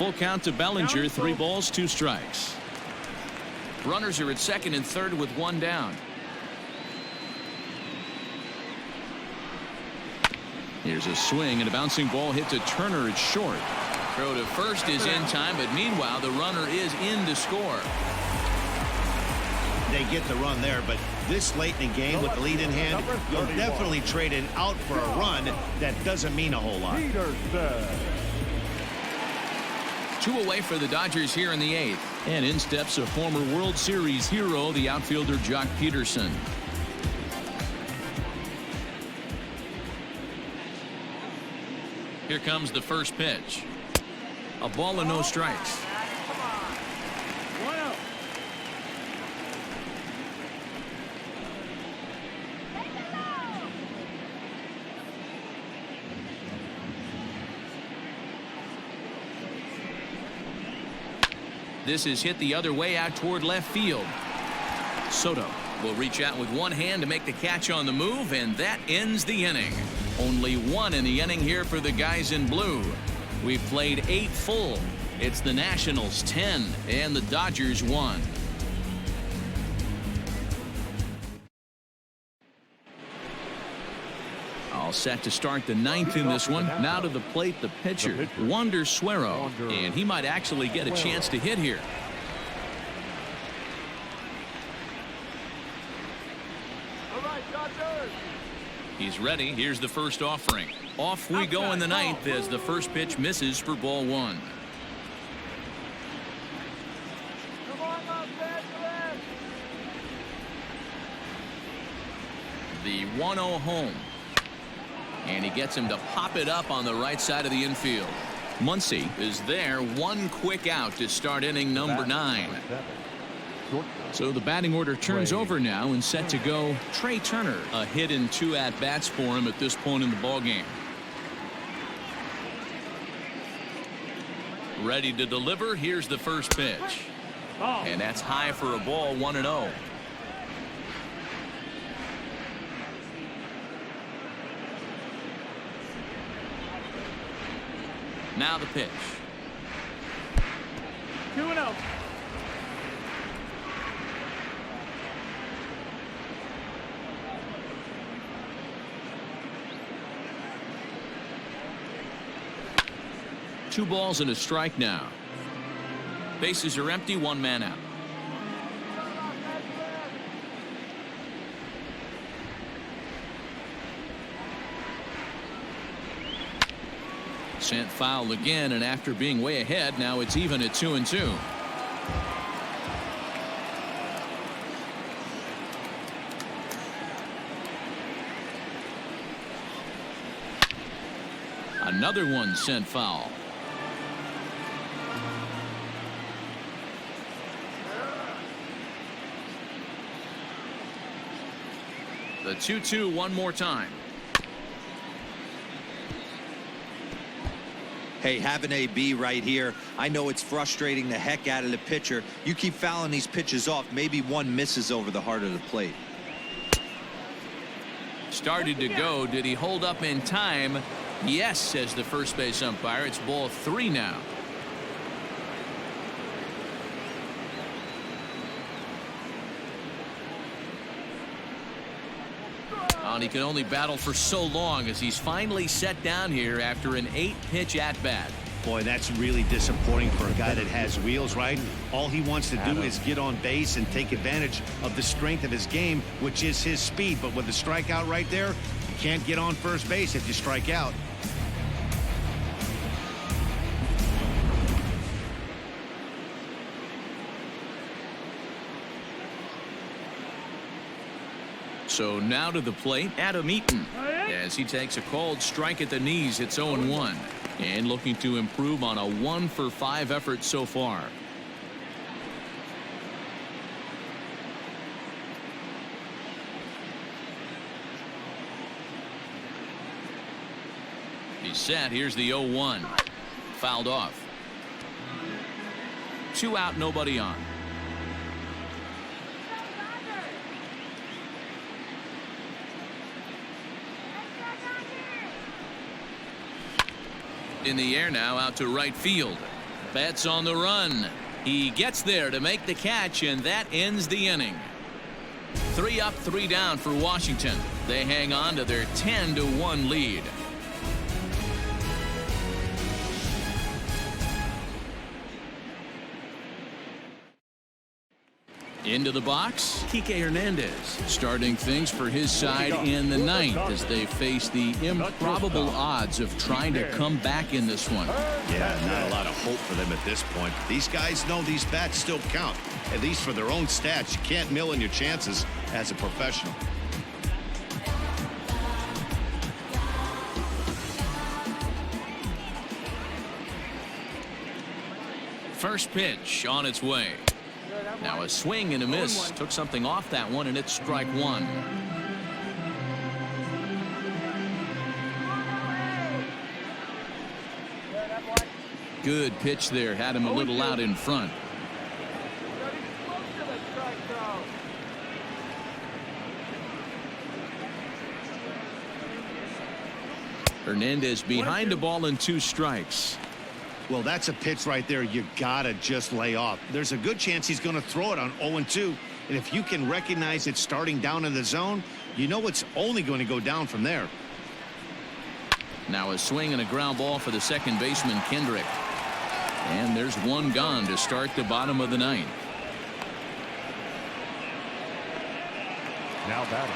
full count to Bellinger. 3 balls, 2 strikes. Runners are at second and third with 1 down. Here's a swing and a bouncing ball hit to Turner. It's short. Throw to first is in time, but meanwhile the runner is in to score. They get the run there, but this late in the game with the lead in hand, you'll definitely trade it out for a run. That doesn't mean a whole lot. 2 away for the Dodgers here in the 8th. And in steps a former World Series hero, the outfielder Jock Peterson. Here comes the first pitch. A ball and no strikes. 1-0. This is hit the other way out toward left field. Soto will reach out with one hand to make the catch on the move, and that ends the inning. Only 1 in the inning here for the guys in blue. We've played 8 full. It's the Nationals 10 and the Dodgers 1. All set to start the 9th in this one. Now to the plate, the pitcher, Wander Suero, and he might actually get a chance to hit here. He's ready. Here's the first offering. Off we go in the 9th as the first pitch misses for ball 1. The 1-0 home. And he gets him to pop it up on the right side of the infield. Muncy is there. 1 quick out to start inning number 9. So the batting order turns over now and set to go Trey Turner. A hit and 2 at-bats for him at this point in the ballgame. Ready to deliver. Here's the first pitch. And that's high for a ball. 1-0. Now the pitch. 2-0. Two balls and a strike now. Bases are empty. 1 man out. Sent foul again, and after being way ahead, now it's even at 2-2. Another one sent foul. The 2-2 one more time. Hey, have an AB right here. I know it's frustrating the heck out of the pitcher. You keep fouling these pitches off, maybe one misses over the heart of the plate. Started to go. Did he hold up in time? Yes, says the first base umpire. It's ball 3 now. And he can only battle for so long as he's finally set down here after an 8-pitch at-bat. Boy, that's really disappointing for a guy that has wheels, right? All he wants to do is get on base and take advantage of the strength of his game, which is his speed. But with the strikeout right there, you can't get on first base if you strike out. So now to the plate, Adam Eaton, as he takes a called strike at the knees. It's 0-1, and looking to improve on a 1-for-5 effort so far. He's set. Here's the 0-1. Fouled off. 2 out, nobody on. In the air now, out to right field. Betts on the run. He gets there to make the catch, and that ends the inning. 3 up, 3 down for Washington. They hang on to their 10-1 lead. Into the box, Kike Hernandez starting things for his side in the 9th as they face the improbable odds of trying to come back in this one. Yeah, not a lot of hope for them at this point. These guys know these bats still count, at least for their own stats. You can't mill in your chances as a professional. First pitch on its way. Now a swing and a miss. Took something off that one, and it's strike 1. Good pitch there. Had him a little out in front. Hernandez behind the ball and 2 strikes. Well, that's a pitch right there you gotta just lay off. There's a good chance he's going to throw it on 0-2, and if you can recognize it starting down in the zone, you know it's only going to go down from there. Now a swing and a ground ball for the second baseman Kendrick, and there's 1 gone to start the bottom of the 9th. Now batting,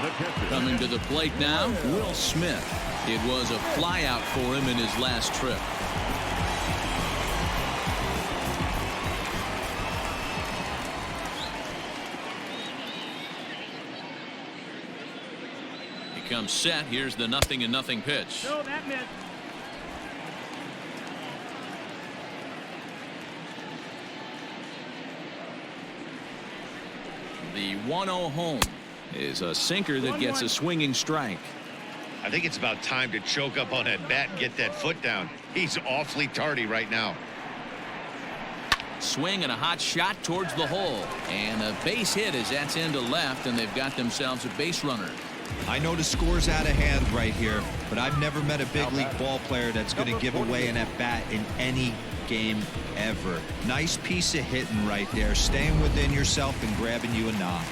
the catcher. Coming to the plate now, Will Smith. It was a flyout for him in his last trip. He comes set. Here's the 0-0 pitch. No, that missed. The 1-0 home is a sinker that gets a swinging strike. I think it's about time to choke up on that bat and get that foot down. He's awfully tardy right now. Swing and a hot shot towards the hole, and a base hit as that's into left, and they've got themselves a base runner. I know the score's out of hand right here, but I've never met a big league ball player that's going to give away an at-bat in any game ever. Nice piece of hitting right there, staying within yourself and grabbing you a knock.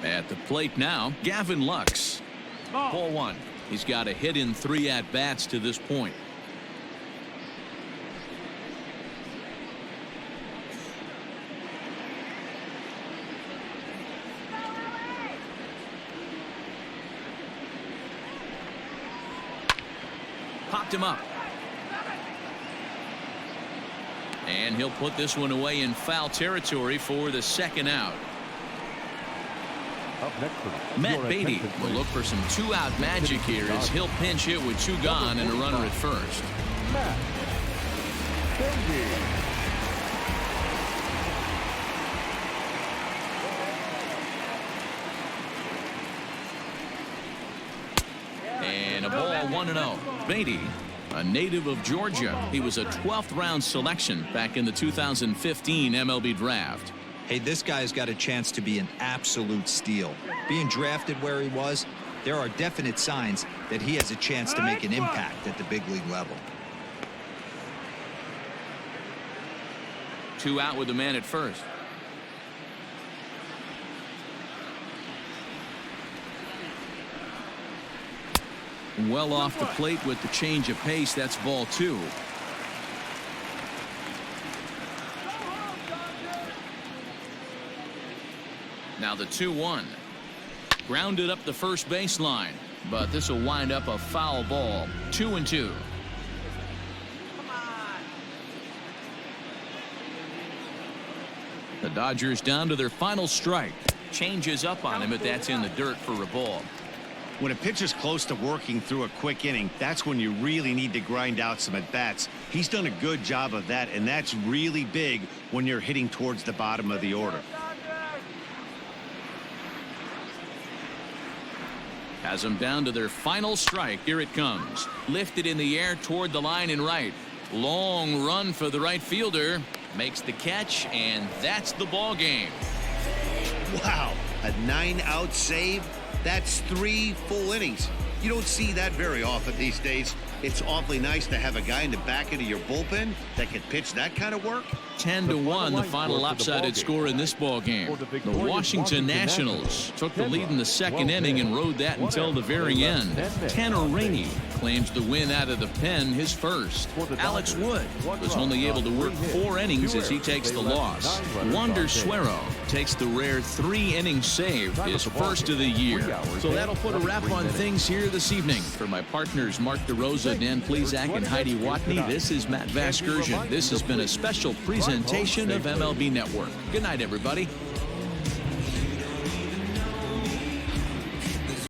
At the plate now, Gavin Lux. Ball 1. He's got a hit in 3 at-bats to this point. Popped him up. And he'll put this one away in foul territory for the 2nd out. Up next for Matt Beatty will look for some 2-out magic here as he'll pinch hit with 2 gone and a runner at first. Matt Beatty. And a ball 1-0. Beatty, a native of Georgia. He was a 12th round selection back in the 2015 MLB draft. Hey, this guy's got a chance to be an absolute steal. Being drafted where he was, there are definite signs that he has a chance to make an impact at the big league level. 2 out with the man at first. Well off the plate with the change of pace. That's ball 2. Now the 2-1. Grounded up the first baseline, but this will wind up a foul ball. 2-2. The Dodgers down to their final strike. Changes up on him, but that's in the dirt for a ball. When a pitcher's close to working through a quick inning, that's when you really need to grind out some at-bats. He's done a good job of that, and that's really big when you're hitting towards the bottom of the order. Has them down to their final strike. Here it comes. Lifted in the air toward the line and right. Long run for the right fielder. Makes the catch, and that's the ball game. Wow, a 9-out save? That's 3 full innings. You don't see that very often these days. It's awfully nice to have a guy in the back end of your bullpen that can pitch that kind of work. 10-1, the final lopsided score in this ball game. The Washington Nationals took the lead in the second inning and rode that until the very end. Tanner Rainey claims the win out of the pen, his first. Alex Wood was only able to work 4 innings as he takes the loss. Wander Suero takes the rare 3-inning save, his first of the year. So that'll put a wrap on things here this evening. For my partners Mark DeRosa, Dan Plesac, and Heidi Watney, this is Matt Vasgersian. This has been a special presentation of MLB Network. Good night, everybody.